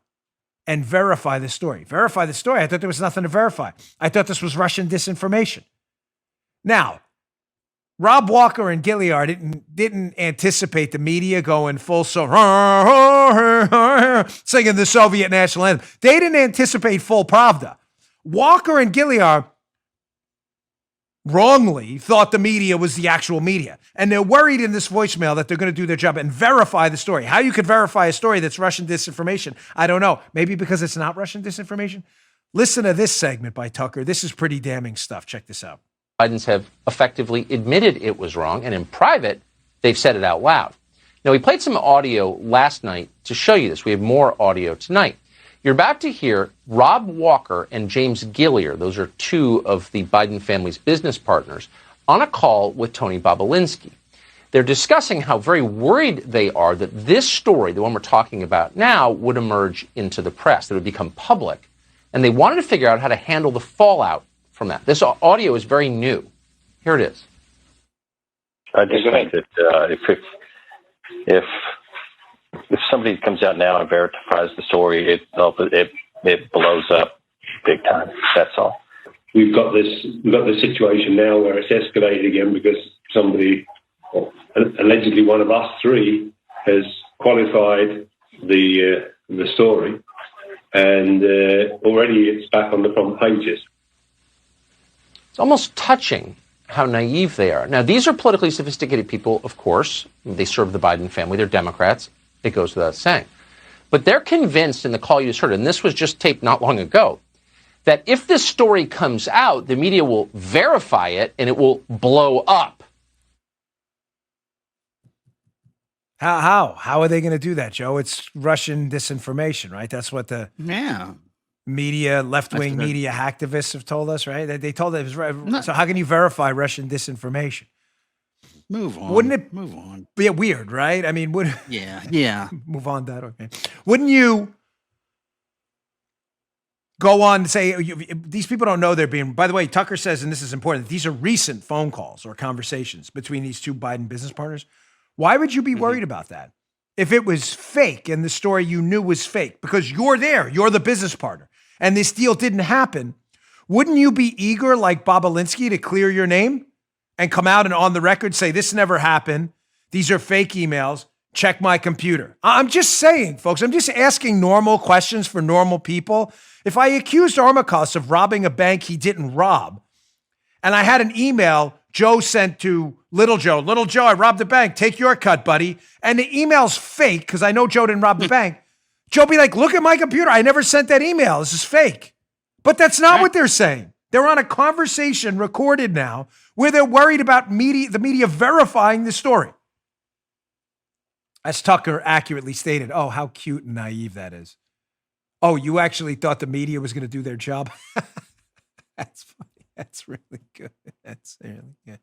and verify the story. Verify the story? I thought there was nothing to verify. I thought this was Russian disinformation. Now, Rob Walker and Gilliard didn't anticipate the media going full singing the Soviet national anthem. They didn't anticipate full Pravda. Walker and Gilliard wrongly thought the media was the actual media. And they're worried in this voicemail that they're going to do their job and verify the story. How you could verify a story that's Russian disinformation, I don't know. Maybe because it's not Russian disinformation? Listen to this segment by Tucker. This is pretty damning stuff. Check this out. Bidens have effectively admitted it was wrong, and in private, they've said it out loud. Now, we played some audio last night to show you this. We have more audio tonight. You're about to hear Rob Walker and James Gilliar, those are two of the Biden family's business partners, on a call with Tony Bobolinsky. They're discussing how very worried they are that this story, the one we're talking about now, would emerge into the press, that it would become public. And they wanted to figure out how to handle the fallout from that. This audio is very new. Here it is. I just think that if somebody comes out now and verifies the story, it blows up big time. That's all. We've got this situation now where it's escalated again because somebody, allegedly one of us three, has qualified the story, and already it's back on the front pages. It's almost touching how naive they are. Now, these are politically sophisticated people, of course. They serve the Biden family. They're Democrats. It goes without saying. But they're convinced in the call you just heard, and this was just taped not long ago, that if this story comes out, the media will verify it and it will blow up. How are they going to do that, Joe? It's Russian disinformation, right? That's what the media, left-wing media hacktivists have told us, right? They told us. So how can you verify Russian disinformation? Move on. Wouldn't it move on? Be weird, right? I mean, Yeah. Move on, Dad. Okay. Wouldn't you go on to say these people don't know they're being? By the way, Tucker says, and this is important, these are recent phone calls or conversations between these two Biden business partners. Why would you be worried about that? If it was fake and the story you knew was fake, because you're there, you're the business partner, and this deal didn't happen, wouldn't you be eager, like Bobolinsky, to clear your name and come out and on the record say, this never happened, these are fake emails, check my computer? I'm just saying, folks, I'm just asking normal questions for normal people. If I accused Armacost of robbing a bank he didn't rob, and I had an email Joe sent to Little Joe, I robbed the bank. Take your cut, buddy. And the email's fake because I know Joe didn't rob the bank. Joe be like, look at my computer. I never sent that email. This is fake. But that's not what they're saying. They're on a conversation recorded now where they're worried about the media verifying the story. As Tucker accurately stated, oh, how cute and naive that is. Oh, you actually thought the media was going to do their job? That's funny. That's really good. That's really good.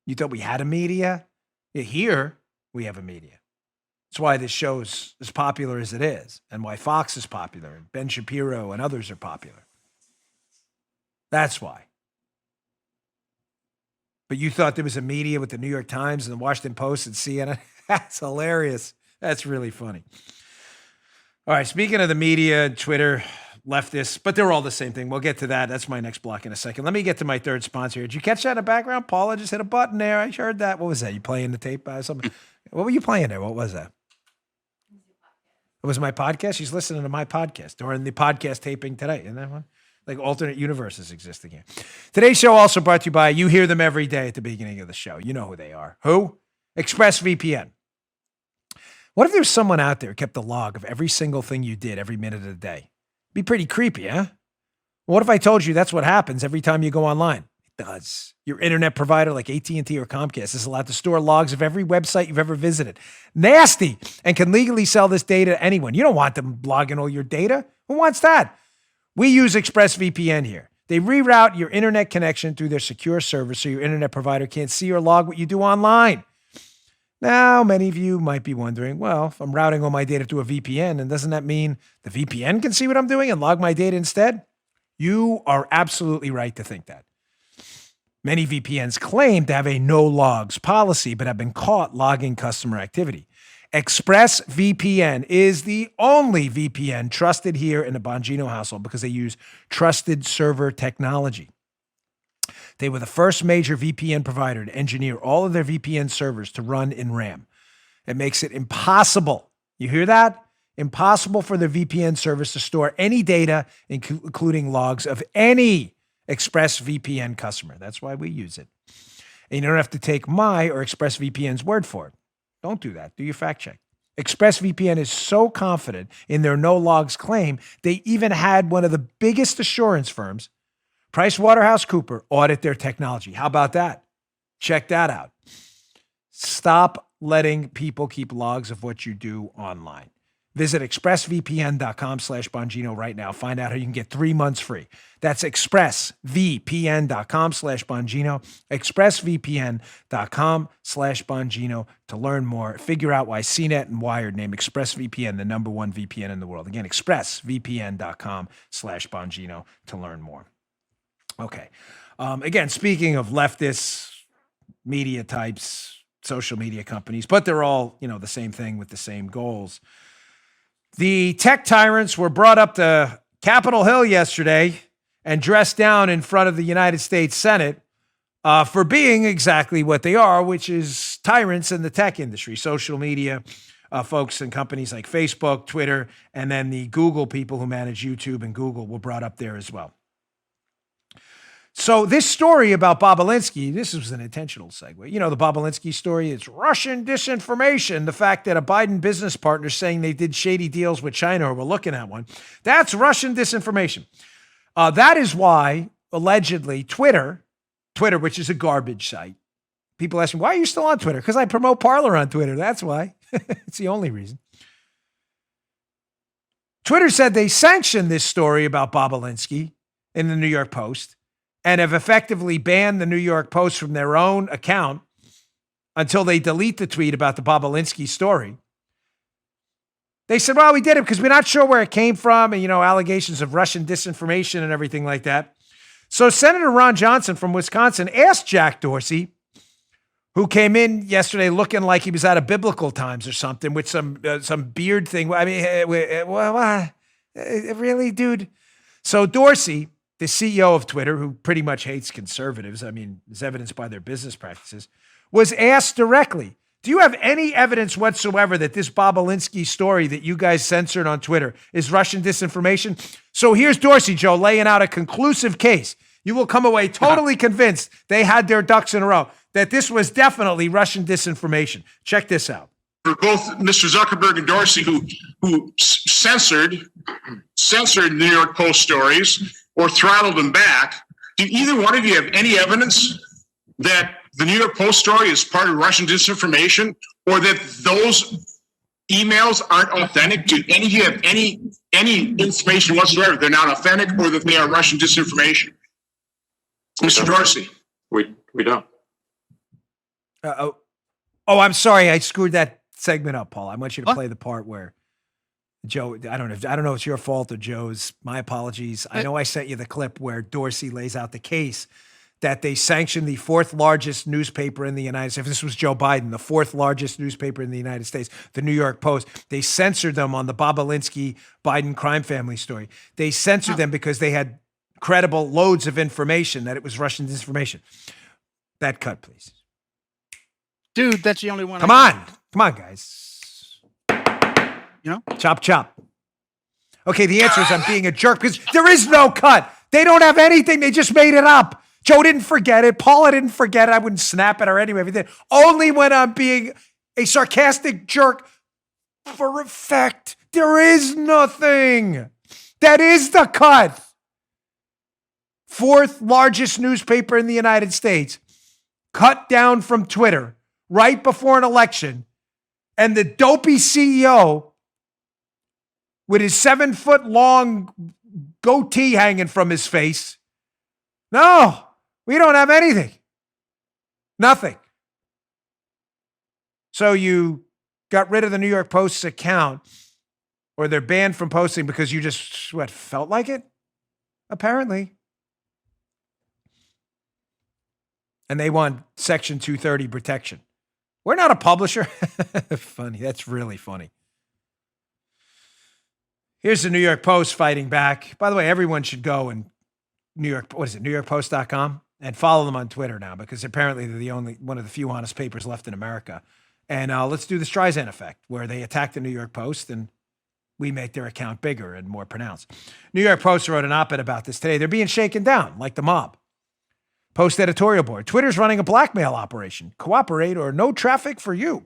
You thought we had a media? Yeah, here we have a media. That's why this show is as popular as it is, and why Fox is popular, and Ben Shapiro and others are popular. That's why. But you thought there was a media with the New York Times and the Washington Post and CNN? That's hilarious. That's really funny. All right, speaking of the media and Twitter, leftists, but they're all the same thing. We'll get to that. That's my next block in a second. Let me get to my third sponsor here. Did you catch that in the background? Paula just hit a button there. I heard that. What was that? You playing the tape? Something? What were you playing there? What was that? It was my podcast? She's listening to my podcast during the podcast taping today. Isn't that one? Like alternate universes existing here. Today's show also brought to you by, you hear them every day at the beginning of the show. You know who they are. Who? ExpressVPN. What if there was someone out there who kept a log of every single thing you did every minute of the day? Be pretty creepy, huh? What if I told you that's what happens every time you go online? It does. Your internet provider like AT&T or Comcast is allowed to store logs of every website you've ever visited. Nasty, and can legally sell this data to anyone. You don't want them logging all your data. Who wants that? We use ExpressVPN here. They reroute your internet connection through their secure server so your internet provider can't see or log what you do online. Now, many of you might be wondering, well, if I'm routing all my data through a VPN, and doesn't that mean the VPN can see what I'm doing and log my data instead? You are absolutely right to think that. Many VPNs claim to have a no logs policy, but have been caught logging customer activity. ExpressVPN is the only VPN trusted here in the Bongino household because they use trusted server technology. They were the first major VPN provider to engineer all of their VPN servers to run in RAM. It makes it impossible. You hear that? Impossible for the VPN service to store any data, including logs of any ExpressVPN customer. That's why we use it. And you don't have to take my or ExpressVPN's word for it. Don't do that. Do your fact check. ExpressVPN is so confident in their no logs claim, they even had one of the biggest assurance firms, PricewaterhouseCoopers, audit their technology. How about that? Check that out. Stop letting people keep logs of what you do online. Visit expressvpn.com/Bongino right now. Find out how you can get 3 months free. That's expressvpn.com/Bongino, expressvpn.com/Bongino to learn more. Figure out why CNET and Wired named ExpressVPN the number one VPN in the world. Again, expressvpn.com/Bongino to learn more. Okay. Again, speaking of leftists, media types, social media companies, but they're all, the same thing with the same goals. The tech tyrants were brought up to Capitol Hill yesterday and dressed down in front of the United States Senate for being exactly what they are, which is tyrants in the tech industry, social media folks and companies like Facebook, Twitter, and then the Google people who manage YouTube and Google were brought up there as well. So this story about Bobulinski, this was an intentional segue. You know, the Bobulinski story, it's Russian disinformation. The fact that a Biden business partner saying they did shady deals with China or were looking at one, that's Russian disinformation. That is why, allegedly, Twitter, which is a garbage site. People ask me, why are you still on Twitter? Because I promote Parler on Twitter. That's why. It's the only reason. Twitter said they sanctioned this story about Bobulinski in the New York Post and have effectively banned the New York Post from their own account until they delete the tweet about the Bobulinski story. They said, well, we did it because we're not sure where it came from and, allegations of Russian disinformation and everything like that. So Senator Ron Johnson from Wisconsin asked Jack Dorsey, who came in yesterday looking like he was out of biblical times or something with some beard thing. I mean, really, dude? So Dorsey, the CEO of Twitter, who pretty much hates conservatives, is evidenced by their business practices, was asked directly, do you have any evidence whatsoever that this Bobulinski story that you guys censored on Twitter is Russian disinformation? So here's Dorsey, Joe, laying out a conclusive case. You will come away totally convinced they had their ducks in a row, that this was definitely Russian disinformation. Check this out. For both Mr. Zuckerberg and Dorsey, who censored New York Post stories or throttled them back, do either one of you have any evidence that the New York Post story is part of Russian disinformation, or that those emails aren't authentic? Do any of you have any information whatsoever they're not authentic, or that they are Russian disinformation? Mr. Dorsey. We don't. Oh, I'm sorry. I screwed that segment up, Paul. I want you to play the part where Joe, I don't know if it's your fault or Joe's. My apologies. I know I sent you the clip where Dorsey lays out the case that they sanctioned the fourth largest newspaper in the United States. If this was Joe Biden, the fourth largest newspaper in the United States, the New York Post. They censored them on the Bobolinsky Biden crime family story. They censored them because they had credible loads of information that it was Russian disinformation. That cut, please. Dude, that's the only one. Come on, guys. You know? Chop, chop. Okay, the answer is I'm being a jerk because there is no cut. They don't have anything. They just made it up. Joe didn't forget it. Paula didn't forget it. I wouldn't snap at her anyway. Everything. Only when I'm being a sarcastic jerk for effect. There is nothing. That is the cut. Fourth largest newspaper in the United States, cut down from Twitter right before an election, and the dopey CEO with his 7-foot-long goatee hanging from his face. No, we don't have anything. Nothing. So you got rid of the New York Post's account, or they're banned from posting because you just, felt like it? Apparently. And they want Section 230 protection. We're not a publisher. Funny. That's really funny. Here's the New York Post fighting back. By the way, everyone should go and NewYorkPost.com and follow them on Twitter now, because apparently they're one of the few honest papers left in America. And let's do the Streisand effect, where they attack the New York Post and we make their account bigger and more pronounced. New York Post wrote an op-ed about this today. They're being shaken down like the mob. Post editorial board. Twitter's running a blackmail operation. Cooperate or no traffic for you.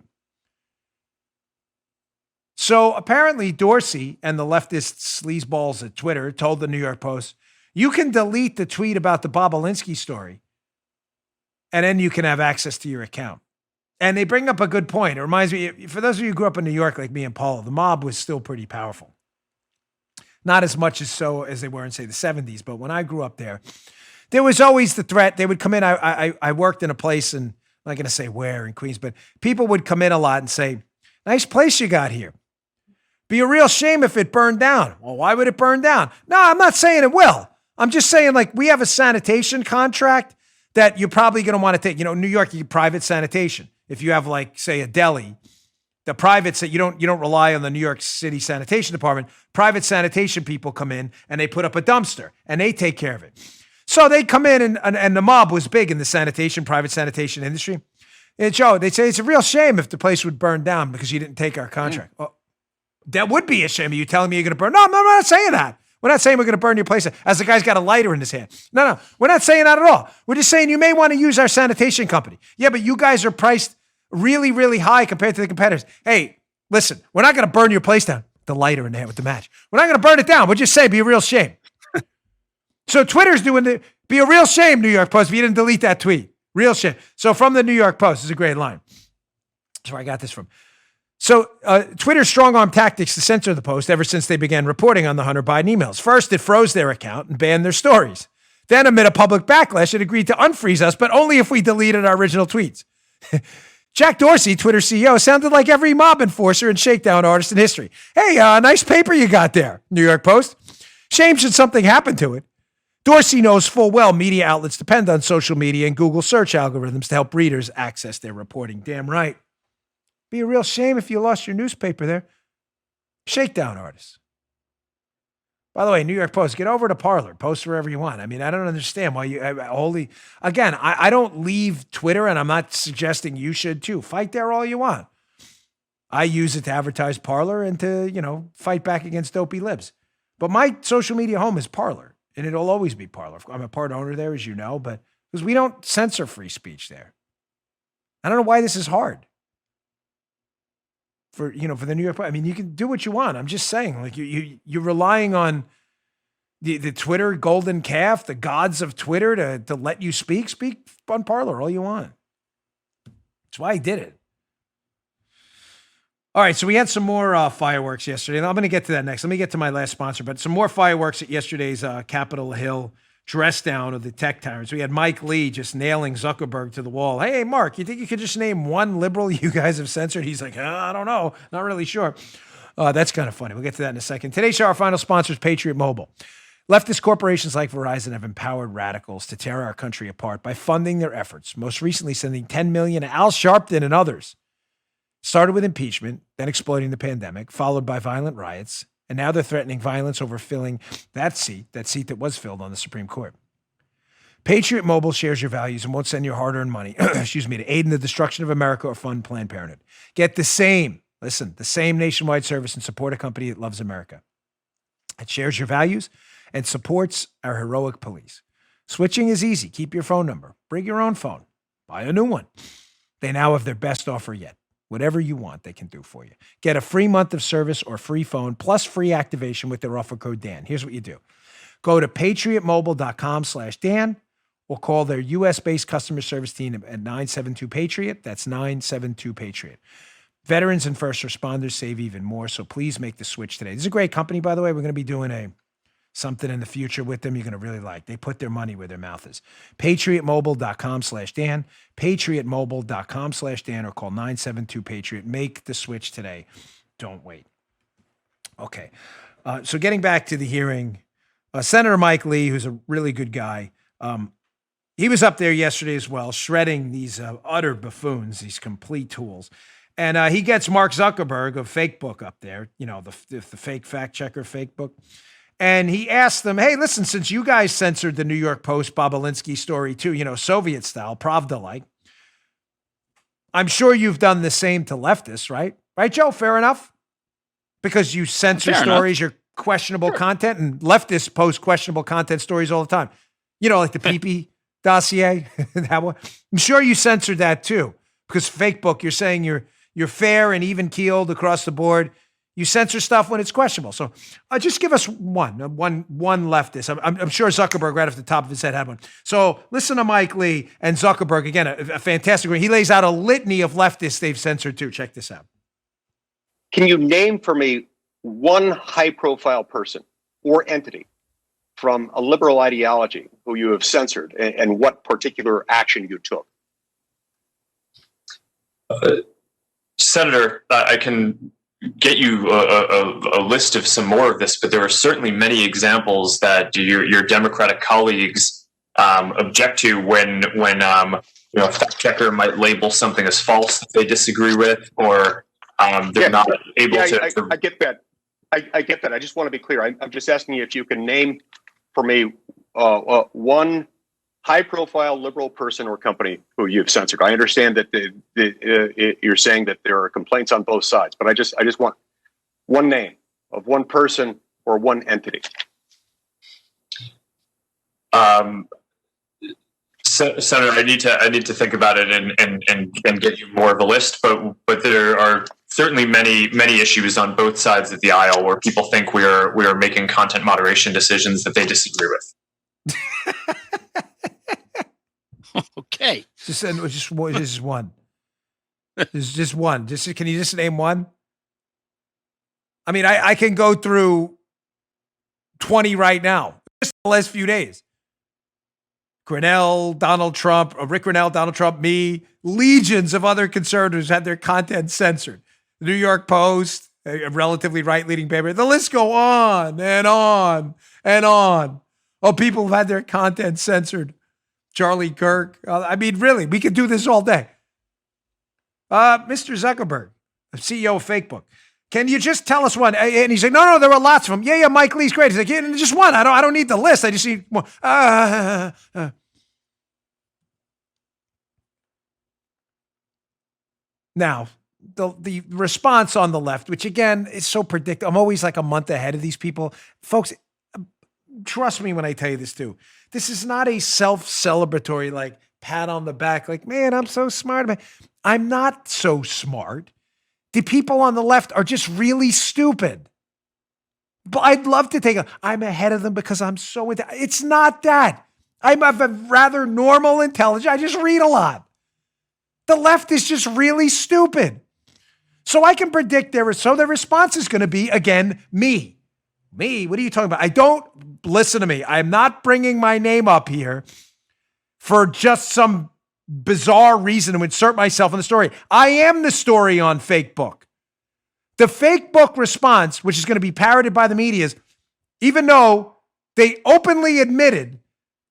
So apparently Dorsey and the leftist sleazeballs at Twitter told the New York Post, you can delete the tweet about the Bobolinsky story, and then you can have access to your account. And they bring up a good point. It reminds me, for those of you who grew up in New York like me and Paula, the mob was still pretty powerful. Not as much as they were in, say, the 70s, but when I grew up there was always the threat. They would come in. I worked in a place, and I'm not going to say where in Queens, but people would come in a lot and say, nice place you got here. Be a real shame if it burned down. Well, why would it burn down? No, I'm not saying it will. I'm just saying, like, we have a sanitation contract that you're probably going to want to take. You know, in New York, you get private sanitation. If you have, like, say, a deli, the privates that you don't rely on the New York City sanitation department. Private sanitation people come in and they put up a dumpster and they take care of it. So they come in and the mob was big in the private sanitation industry. And Joe, they'd say it's a real shame if the place would burn down because you didn't take our contract. Well, that would be a shame. Are you telling me you're going to burn? No, I'm not saying that. We're not saying we're going to burn your place as the guy's got a lighter in his hand. No, we're not saying that at all. We're just saying you may want to use our sanitation company. Yeah, but you guys are priced really, really high compared to the competitors. Hey, listen, we're not going to burn your place down. The lighter in there with the match. We're not going to burn it down. We'll just say be a real shame. So Twitter's be a real shame, New York Post, if you didn't delete that tweet. Real shame. So from the New York Post, this is a great line. That's where I got this from. So Twitter's strong-arm tactics to censor the Post ever since they began reporting on the Hunter Biden emails. First, it froze their account and banned their stories. Then, amid a public backlash, it agreed to unfreeze us, but only if we deleted our original tweets. Jack Dorsey, Twitter CEO, sounded like every mob enforcer and shakedown artist in history. Hey, nice paper you got there, New York Post. Shame should something happen to it. Dorsey knows full well media outlets depend on social media and Google search algorithms to help readers access their reporting. Damn right. Be a real shame if you lost your newspaper there. Shakedown artists. By the way, New York Post, get over to Parler. Post wherever you want. I mean, I don't understand why you again, I don't leave Twitter, and I'm not suggesting you should too. Fight there all you want. I use it to advertise Parler and to, fight back against dopey libs. But my social media home is Parler. and it'll always be Parler. I'm a part owner there, as you know, but because we don't censor free speech there. I don't know why this is hard for the New York. I mean, you can do what you want. I'm just saying, like you're relying on the Twitter golden calf, the gods of Twitter to let you speak. Speak on Parler all you want. That's why I did it. All right, so we had some more fireworks yesterday, and I'm going to get to that next. Let me get to my last sponsor, but some more fireworks at yesterday's Capitol Hill dress down of the tech tyrants. We had Mike Lee just nailing Zuckerberg to the wall. Hey, Mark, you think you could just name one liberal you guys have censored? He's like, I don't know. Not really sure. That's kind of funny. We'll get to that in a second. Today's show, our final sponsor is Patriot Mobile. Leftist corporations like Verizon have empowered radicals to tear our country apart by funding their efforts, most recently sending $10 million to Al Sharpton and others. Started with impeachment, then exploiting the pandemic, followed by violent riots, and now they're threatening violence over filling that seat that was filled on the Supreme Court. Patriot Mobile shares your values and won't send your hard-earned money, to aid in the destruction of America or fund Planned Parenthood. Get the same nationwide service and support a company that loves America. It shares your values and supports our heroic police. Switching is easy. Keep your phone number. Bring your own phone. Buy a new one. They now have their best offer yet. Whatever you want, they can do for you. Get a free month of service or free phone plus free activation with their offer code Dan. Here's what you do. Go to patriotmobile.com/Dan or call their U.S.-based customer service team at 972-PATRIOT. That's 972-PATRIOT. Veterans and first responders save even more, so please make the switch today. This is a great company, by the way. We're going to be doing something in the future with them you're going to really like. They put their money where their mouth is. PatriotMobile.com/Dan, PatriotMobile.com/Dan, or call 972-PATRIOT. Make the switch today. Don't wait. Okay. So getting back to the hearing, Senator Mike Lee, who's a really good guy, he was up there yesterday as well, shredding these utter buffoons, these complete tools. And he gets Mark Zuckerberg of Fakebook up there, the fake fact checker Fakebook. And he asked them, hey, listen, since you guys censored the New York Post Bobolinsky story too, Soviet style, Pravda-like, I'm sure you've done the same to leftists, right? Right, Joe? Fair enough? Because you censor stories, your questionable content, and leftists post questionable content stories all the time. Like the Pee-Pee dossier, that one. I'm sure you censored that too, because Fakebook, you're saying you're fair and even-keeled across the board. You censor stuff when it's questionable. So just give us one leftist. I'm sure Zuckerberg right off the top of his head had one. So listen to Mike Lee and Zuckerberg. Again, a fantastic one. He lays out a litany of leftists they've censored too. Check this out. Can you name for me one high-profile person or entity from a liberal ideology who you have censored and what particular action you took? Senator, I can get you a list of some more of this, but there are certainly many examples that your Democratic colleagues object to when a fact checker might label something as false that they disagree with, or they're not able to. I get that. I get that. I just want to be clear. I'm just asking you if you can name for me one high-profile liberal person or company who you've censored. I understand that you're saying that there are complaints on both sides, but I just want one name of one person or one entity. Senator, I need to think about it and get you more of a list, but there are certainly many issues on both sides of the aisle where people think we are making content moderation decisions that they disagree with. Okay. Just one. Just one. Can you just name one? I mean, I can go through 20 right now, just the last few days. Grinnell, Donald Trump, Rick Grinnell, Donald Trump, me, legions of other conservatives had their content censored. The New York Post, a relatively right-leaning paper. The list go on and on and on. Oh, people have had their content censored. Charlie Kirk. I mean, really, we could do this all day. Mr. Zuckerberg, the CEO of Fakebook, can you just tell us one? And he's like, no, there were lots of them. Yeah, Mike Lee's great. He's like, yeah, just one. I don't need the list. I just need one. Now, the response on the left, which again is so predictable. I'm always like a month ahead of these people. Folks, trust me when I tell you this too. This is not a self-celebratory, like pat on the back, like, man, I'm so smart. I'm not so smart. The people on the left are just really stupid. But I'd love to I'm ahead of them because I'm so it's not that. I'm of a rather normal intelligence. I just read a lot. The left is just really stupid. So I can predict their response is going to be, again, me. Me? What are you talking about? Listen to me. I'm not bringing my name up here for just some bizarre reason to insert myself in the story. I am the story on Fake Book. The Fake Book response, which is going to be parroted by the media, is even though they openly admitted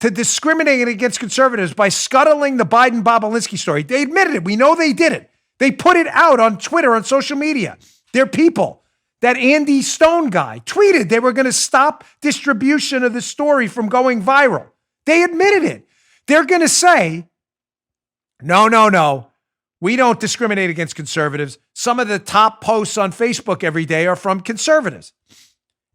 to discriminating against conservatives by scuttling the Biden-Bobulinski story, they admitted it. We know they did it. They put it out on Twitter, on social media. They're people. That Andy Stone guy tweeted they were going to stop distribution of the story from going viral. They admitted it. They're going to say, no. We don't discriminate against conservatives. Some of the top posts on Facebook every day are from conservatives.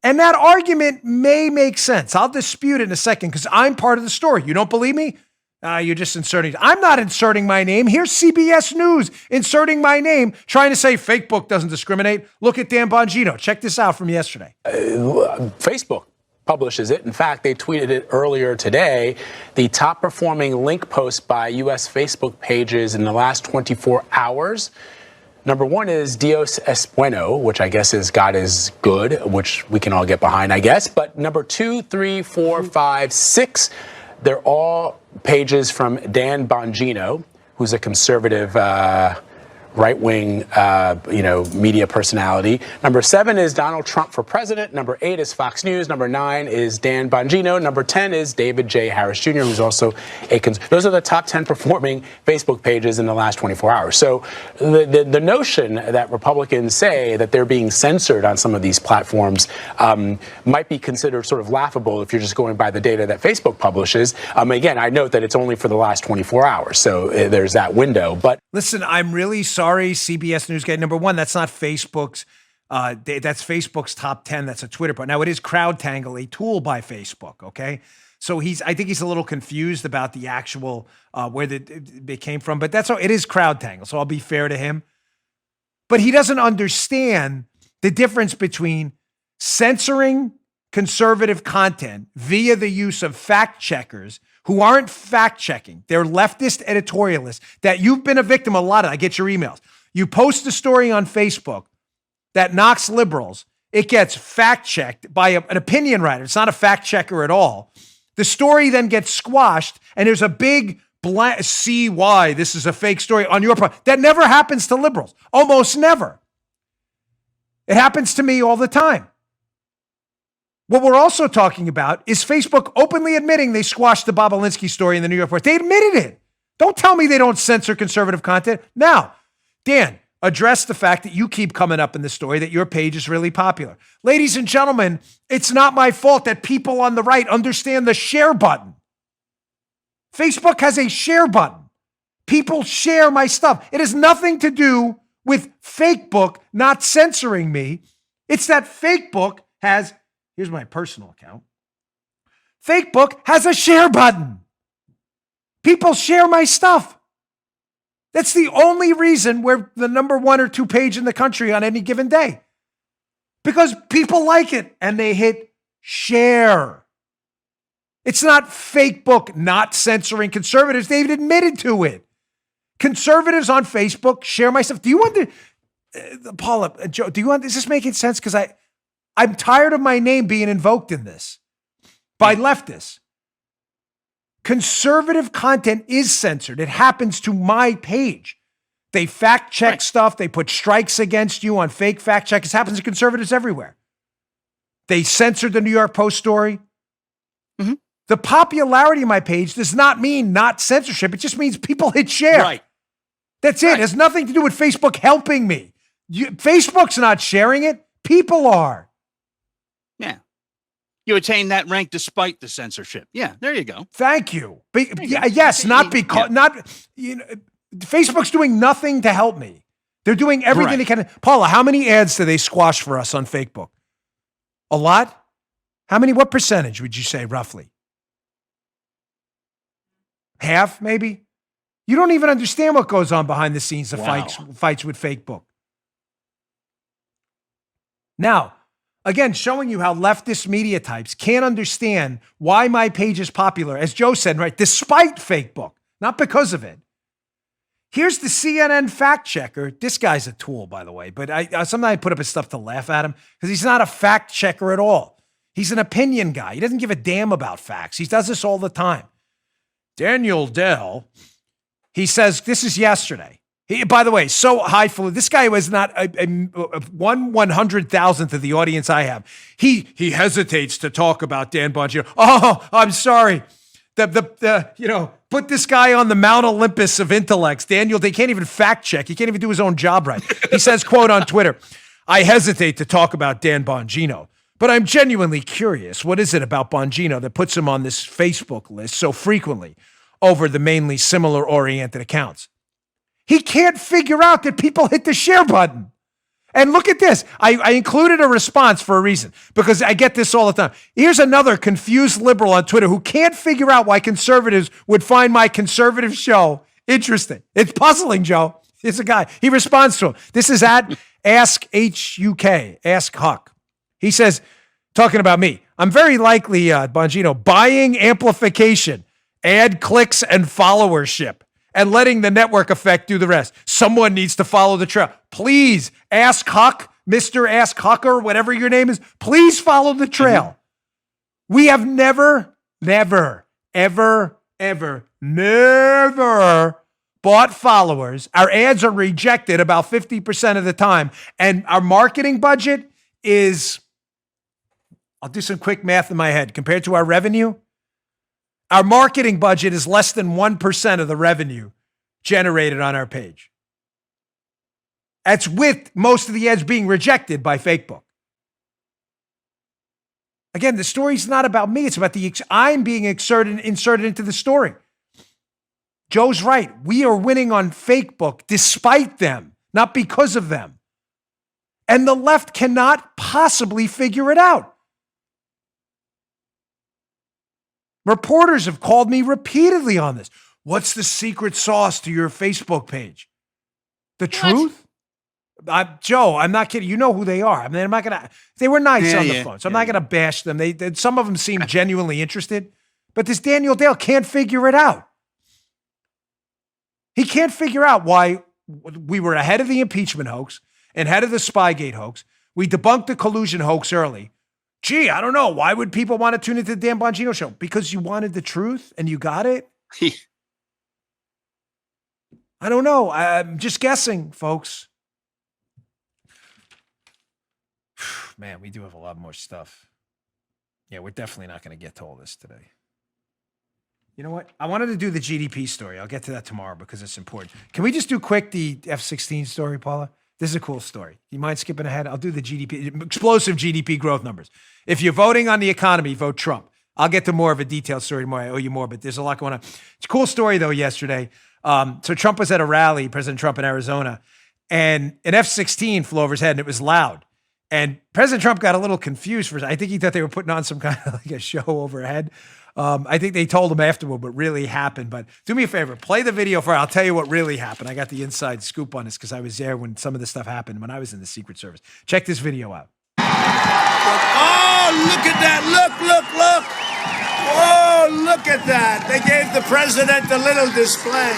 And that argument may make sense. I'll dispute it in a second because I'm part of the story. You don't believe me? You're just inserting. I'm not inserting my name. Here's CBS News inserting my name, trying to say Fake Book doesn't discriminate. Look at Dan Bongino. Check this out from yesterday. Facebook publishes it. In fact, they tweeted it earlier today. The top performing link post by U.S. Facebook pages in the last 24 hours. Number one is Dios es bueno, which I guess is God is good, which we can all get behind, I guess. But number 2, 3, 4, 5, 6, they're all pages from Dan Bongino, who's a conservative right-wing, media personality. Number 7 is Donald Trump for president. Number 8 is Fox News. Number 9 is Dan Bongino. Number 10 is David J. Harris Jr., who's also those are the top 10 performing Facebook pages in the last 24 hours. So the notion that Republicans say that they're being censored on some of these platforms might be considered sort of laughable if you're just going by the data that Facebook publishes. Again, I note that it's only for the last 24 hours, so there's that window. But listen, I'm really sorry, CBS News guy. Number one, that's not Facebook's. That's Facebook's top 10. That's a Twitter post. Now it is CrowdTangle, a tool by Facebook. Okay, so I think he's a little confused about the actual where it came from. But that's all. It is CrowdTangle. So I'll be fair to him. But he doesn't understand the difference between censoring conservative content via the use of fact checkers who aren't fact checking. They're leftist editorialists that you've been a victim of a lot of. I get your emails. You post a story on Facebook that knocks liberals. It gets fact checked by an opinion writer. It's not a fact checker at all. The story then gets squashed and there's a big see why this is a fake story on your part. That never happens to liberals. Almost never. It happens to me all the time. What we're also talking about is Facebook openly admitting they squashed the Bobulinski story in the New York Post. They admitted it. Don't tell me they don't censor conservative content. Now, Dan, address the fact that you keep coming up in the story that your page is really popular. Ladies and gentlemen, it's not my fault that people on the right understand the share button. Facebook has a share button. People share my stuff. It has nothing to do with Fakebook not censoring me. It's that Fakebook has... Here's my personal account. Fakebook has a share button. People share my stuff. That's the only reason we're the number 1 or 2 page in the country on any given day. Because people like it and they hit share. It's not Fakebook not censoring conservatives. They've admitted to it. Conservatives on Facebook share my stuff. Do you want to, Paula, Joe, is this making sense? Because I'm tired of my name being invoked in this by leftists. Conservative content is censored. It happens to my page. They fact check stuff. They put strikes against you on fake fact checks. It happens to conservatives everywhere. They censored the New York Post story. Mm-hmm. The popularity of my page does not mean not censorship. It just means people hit share. Right. That's it. It has nothing to do with Facebook helping me. Facebook's not sharing it. People are. Yeah. You attain that rank despite the censorship. Yeah, there you go. Thank you. Yes, not because, Facebook's doing nothing to help me. They're doing everything they can. Paula, how many ads do they squash for us on Facebook? A lot? What percentage would you say roughly? Half, maybe? You don't even understand what goes on behind the scenes, the fights with fake book. Now, again, showing you how leftist media types can't understand why my page is popular, as Joe said, right, despite fake book, not because of it. Here's the CNN fact checker. This guy's a tool, by the way, but sometimes I put up his stuff to laugh at him because he's not a fact checker at all. He's an opinion guy. He doesn't give a damn about facts. He does this all the time. Daniel Dell, he says, this is yesterday. By the way, so highfalutin. This guy was not a 1/100,000th of the audience I have. He hesitates to talk about Dan Bongino. Oh, I'm sorry. Put this guy on the Mount Olympus of intellects. Daniel, they can't even fact check. He can't even do his own job right. He says, quote on Twitter, I hesitate to talk about Dan Bongino, but I'm genuinely curious. What is it about Bongino that puts him on this Facebook list so frequently over the mainly similar-oriented accounts? He can't figure out that people hit the share button. And look at this. I included a response for a reason, because I get this all the time. Here's another confused liberal on Twitter who can't figure out why conservatives would find my conservative show interesting. It's puzzling, Joe. It's a guy. He responds to him. This is at Ask HUK, Ask Huck. He says, talking about me, I'm very likely, Bongino, buying amplification, add clicks and followership, and letting the network effect do the rest. Someone needs to follow the trail. Please, Ask Huck, Mr. Ask Hucker, whatever your name is, please follow the trail. Mm-hmm. We have never bought followers. Our ads are rejected about 50% of the time. And our marketing budget is, I'll do some quick math in my head, compared to our revenue. Our marketing budget is less than 1% of the revenue generated on our page. That's with most of the ads being rejected by Facebook. Again, the story's not about me. It's about I'm being inserted into the story. Joe's right. We are winning on Facebook despite them, not because of them. And the left cannot possibly figure it out. Reporters have called me repeatedly on this. What's the secret sauce to your Facebook page? The truth? Joe, I'm not kidding. You know who they are. I mean, I'm not going to, they were nice on the phone, so I'm not going to bash them. Some of them seem genuinely interested, but this Daniel Dale can't figure it out. He can't figure out why we were ahead of the impeachment hoax and ahead of the Spygate hoax. We debunked the collusion hoax early. Gee, I don't know. Why would people want to tune into the Dan Bongino show? Because you wanted the truth and you got it? I don't know. I'm just guessing, folks. Man, we do have a lot more stuff. Yeah, we're definitely not going to get to all this today. You know what? I wanted to do the GDP story. I'll get to that tomorrow because it's important. Can we just do quick the F-16 story, Paula? This is a cool story. You mind skipping ahead? I'll do the GDP, explosive GDP growth numbers. If you're voting on the economy, vote Trump. I'll get to more of a detailed story tomorrow. I owe you more, but there's a lot going on. It's a cool story, though, yesterday. So Trump was at a rally, President Trump in Arizona, and an F-16 flew over his head, and it was loud. And President Trump got a little confused for a second. I think he thought they were putting on some kind of like a show overhead. I think they told him afterward what really happened. But do me a favor, play the video for it. I'll tell you what really happened. I got the inside scoop on this because I was there when some of this stuff happened when I was in the Secret Service. Check this video out. Oh, look at that. Look. Oh, look at that. They gave the president a little display.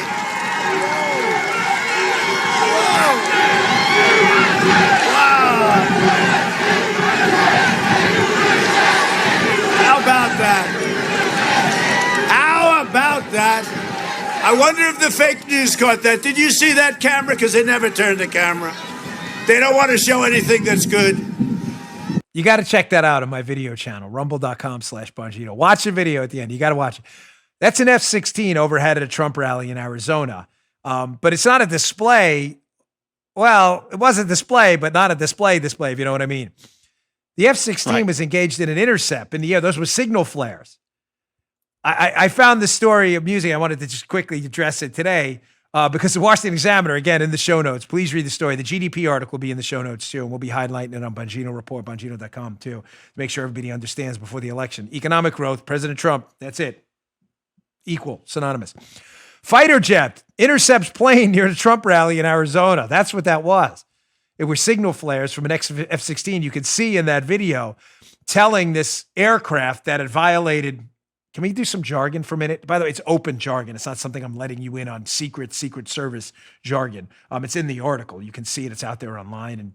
Wow. How about that? I wonder if the fake news caught that. Did you see that camera? Because they never turn the camera. They don't want to show anything that's good. You got to check that out on my video channel, rumble.com/Bongino. Watch the video at the end. You got to watch it. That's an F-16 overhead at a Trump rally in Arizona. But it's not a display. Well, it was a display, but not a display, if you know what I mean. The F-16 was engaged in an intercept in the air. Those were signal flares. I found the story amusing. I wanted to just quickly address it today. because the Washington Examiner, again, in the show notes, please read the story. The GDP article will be in the show notes too, and we'll be highlighting it on Bongino Report, Bongino.com too, to make sure everybody understands before the election. Economic growth, President Trump, that's it. Equal, synonymous. Fighter jet intercepts plane near the Trump rally in Arizona. That's what that was. It were signal flares from an F-16. You could see in that video telling this aircraft that it violated. Can we do some jargon for a minute? By the way, it's open jargon. It's not something I'm letting you in on Secret Service jargon. It's in the article. You can see it. It's out there online and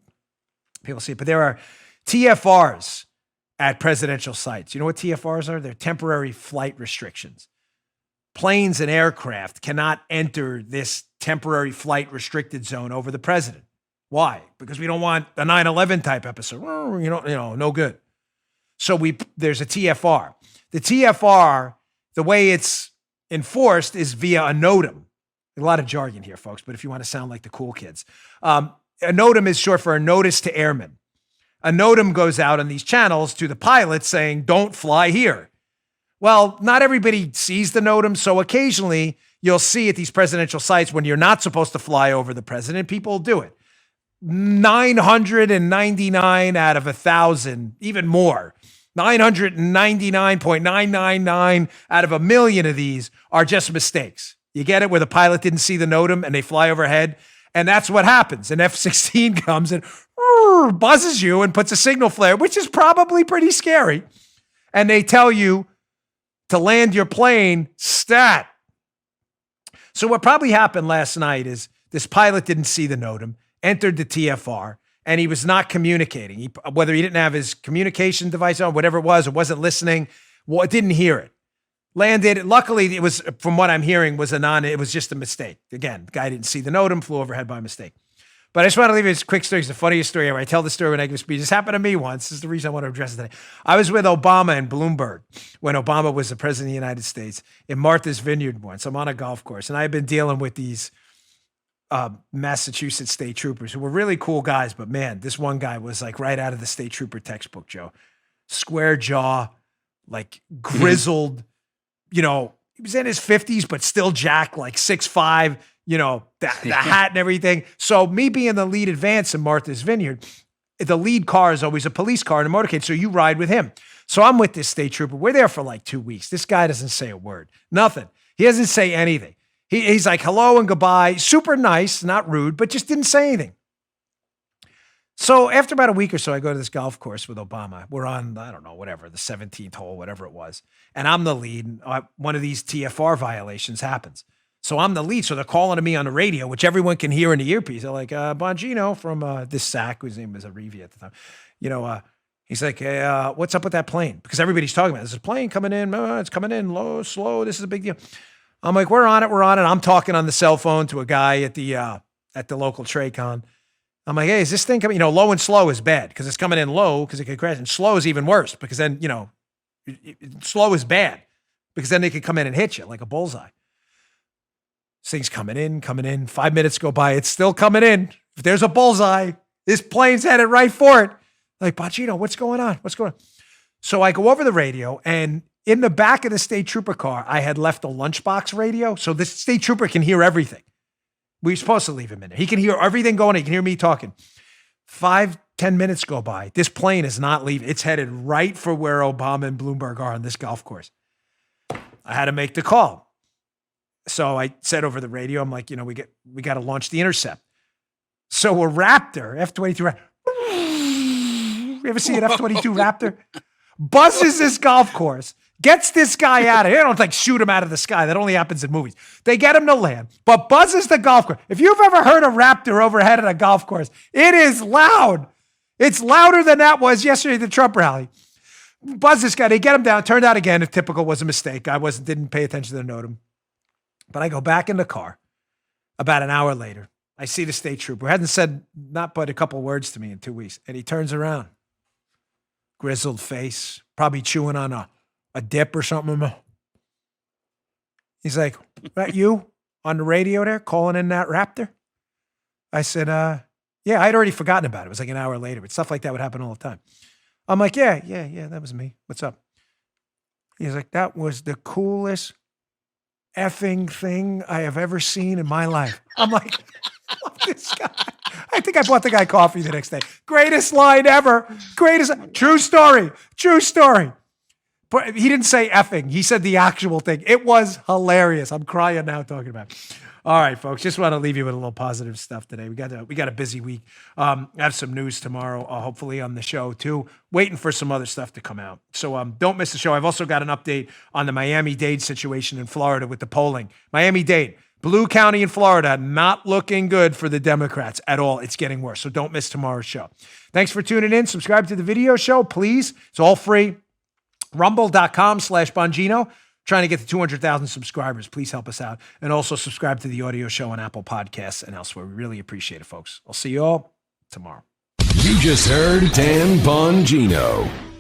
people see it. But there are TFRs at presidential sites. You know what TFRs are? They're temporary flight restrictions. Planes and aircraft cannot enter this temporary flight restricted zone over the president. Why? Because we don't want a 9/11 type episode. No good. So there's a TFR. The TFR, the way it's enforced is via a NOTAM. A lot of jargon here, folks, but if you want to sound like the cool kids. A NOTAM is short for a notice to airmen. A NOTAM goes out on these channels to the pilots saying, don't fly here. Well, not everybody sees the NOTAM, so occasionally you'll see at these presidential sites when you're not supposed to fly over the president, people do it. 999 out of 1,000, even more. 999.999 out of 1,000,000 of these are just mistakes. You get it? Where the pilot didn't see the NOTAM and they fly overhead. And that's what happens. An F-16 comes and buzzes you and puts a signal flare, which is probably pretty scary. And they tell you to land your plane stat. So what probably happened last night is this pilot didn't see the NOTAM, entered the TFR, and he was not communicating. Whether he didn't have his communication device on, whatever it was, or wasn't listening, didn't hear it. Landed. Luckily, it was, from what I'm hearing, it was just a mistake. Again, the guy didn't see the NOTAM, flew overhead by mistake. But I just want to leave you this quick story. It's the funniest story ever. I tell the story when I give a speech. This happened to me once. This is the reason I want to address it today. I was with Obama and Bloomberg when Obama was the president of the United States in Martha's Vineyard once. I'm on a golf course, and I've been dealing with these Massachusetts state troopers who were really cool guys. But man, this one guy was like right out of the state trooper textbook, Joe. Square jaw, like grizzled, he was in his 50s, but still jacked, like 6'5", the hat and everything. So me being the lead advance in Martha's Vineyard, the lead car is always a police car and a motorcade. So you ride with him. So I'm with this state trooper. We're there for like 2 weeks. This guy doesn't say a word, nothing. He doesn't say anything. He's like, hello and goodbye. Super nice, not rude, but just didn't say anything. So after about a week or so, I go to this golf course with Obama. We're on, I don't know, whatever, the 17th hole, whatever it was. And I'm the lead. One of these TFR violations happens. So I'm the lead. So they're calling to me on the radio, which everyone can hear in the earpiece. They're like, Bongino from this SAC, whose name was Arivi at the time. He's like, hey, what's up with that plane? Because everybody's talking about it. There's a plane coming in. It's coming in low, slow. This is a big deal. I'm like, we're on it. I'm talking on the cell phone to a guy at the local Traycon. I'm like, hey, is this thing coming? Low and slow is bad because it's coming in low because it could crash. And slow is even worse because then, slow is bad because then they could come in and hit you like a bullseye. This thing's coming in. 5 minutes go by. It's still coming in. If there's a bullseye, this plane's headed right for it. Like, Bongino, what's going on? So I go over the radio, and in the back of the state trooper car, I had left a lunchbox radio. So this state trooper can hear everything. We're supposed to leave him in there. He can hear everything going. He can hear me talking. 5-10 minutes go by. This plane is not leaving. It's headed right for where Obama and Bloomberg are on this golf course. I had to make the call. So I said over the radio, I'm like, we got to launch the intercept. So a Raptor, F-22 Raptor. You ever see an F-22 Raptor? Buzzes this golf course, gets this guy out of here. They don't shoot him out of the sky. That only happens in movies. They get him to land, but buzzes the golf course. If you've ever heard a Raptor overhead at a golf course, it is loud. It's louder than that was yesterday at the Trump rally. Buzz this guy. They get him down. Turned out again, if typical, was a mistake. I didn't pay attention to the NOTAM. But I go back in the car about an hour later. I see the state trooper. Hadn't said not but a couple words to me in 2 weeks. And he turns around. Grizzled face, probably chewing on a dip or something. He's like, that you on the radio there calling in that Raptor? I said, yeah, I'd already forgotten about it. It was like an hour later, but stuff like that would happen all the time. I'm like, yeah, that was me. What's up? He's like, that was the coolest effing thing I have ever seen in my life. I'm like, this guy. I think I bought the guy coffee the next day. Greatest line ever. Greatest. True story. True story. But he didn't say effing. He said the actual thing. It was hilarious. I'm crying now talking about it. All right, folks. Just want to leave you with a little positive stuff today. We got a busy week. I have some news tomorrow, hopefully on the show too. Waiting for some other stuff to come out. So don't miss the show. I've also got an update on the Miami-Dade situation in Florida with the polling. Miami-Dade, Blue County in Florida, not looking good for the Democrats at all. It's getting worse. So don't miss tomorrow's show. Thanks for tuning in. Subscribe to the video show, please. It's all free. Rumble.com/Bongino. Trying to get to 200,000 subscribers. Please help us out. And also subscribe to the audio show on Apple Podcasts and elsewhere. We really appreciate it, folks. I'll see you all tomorrow. You just heard Dan Bongino.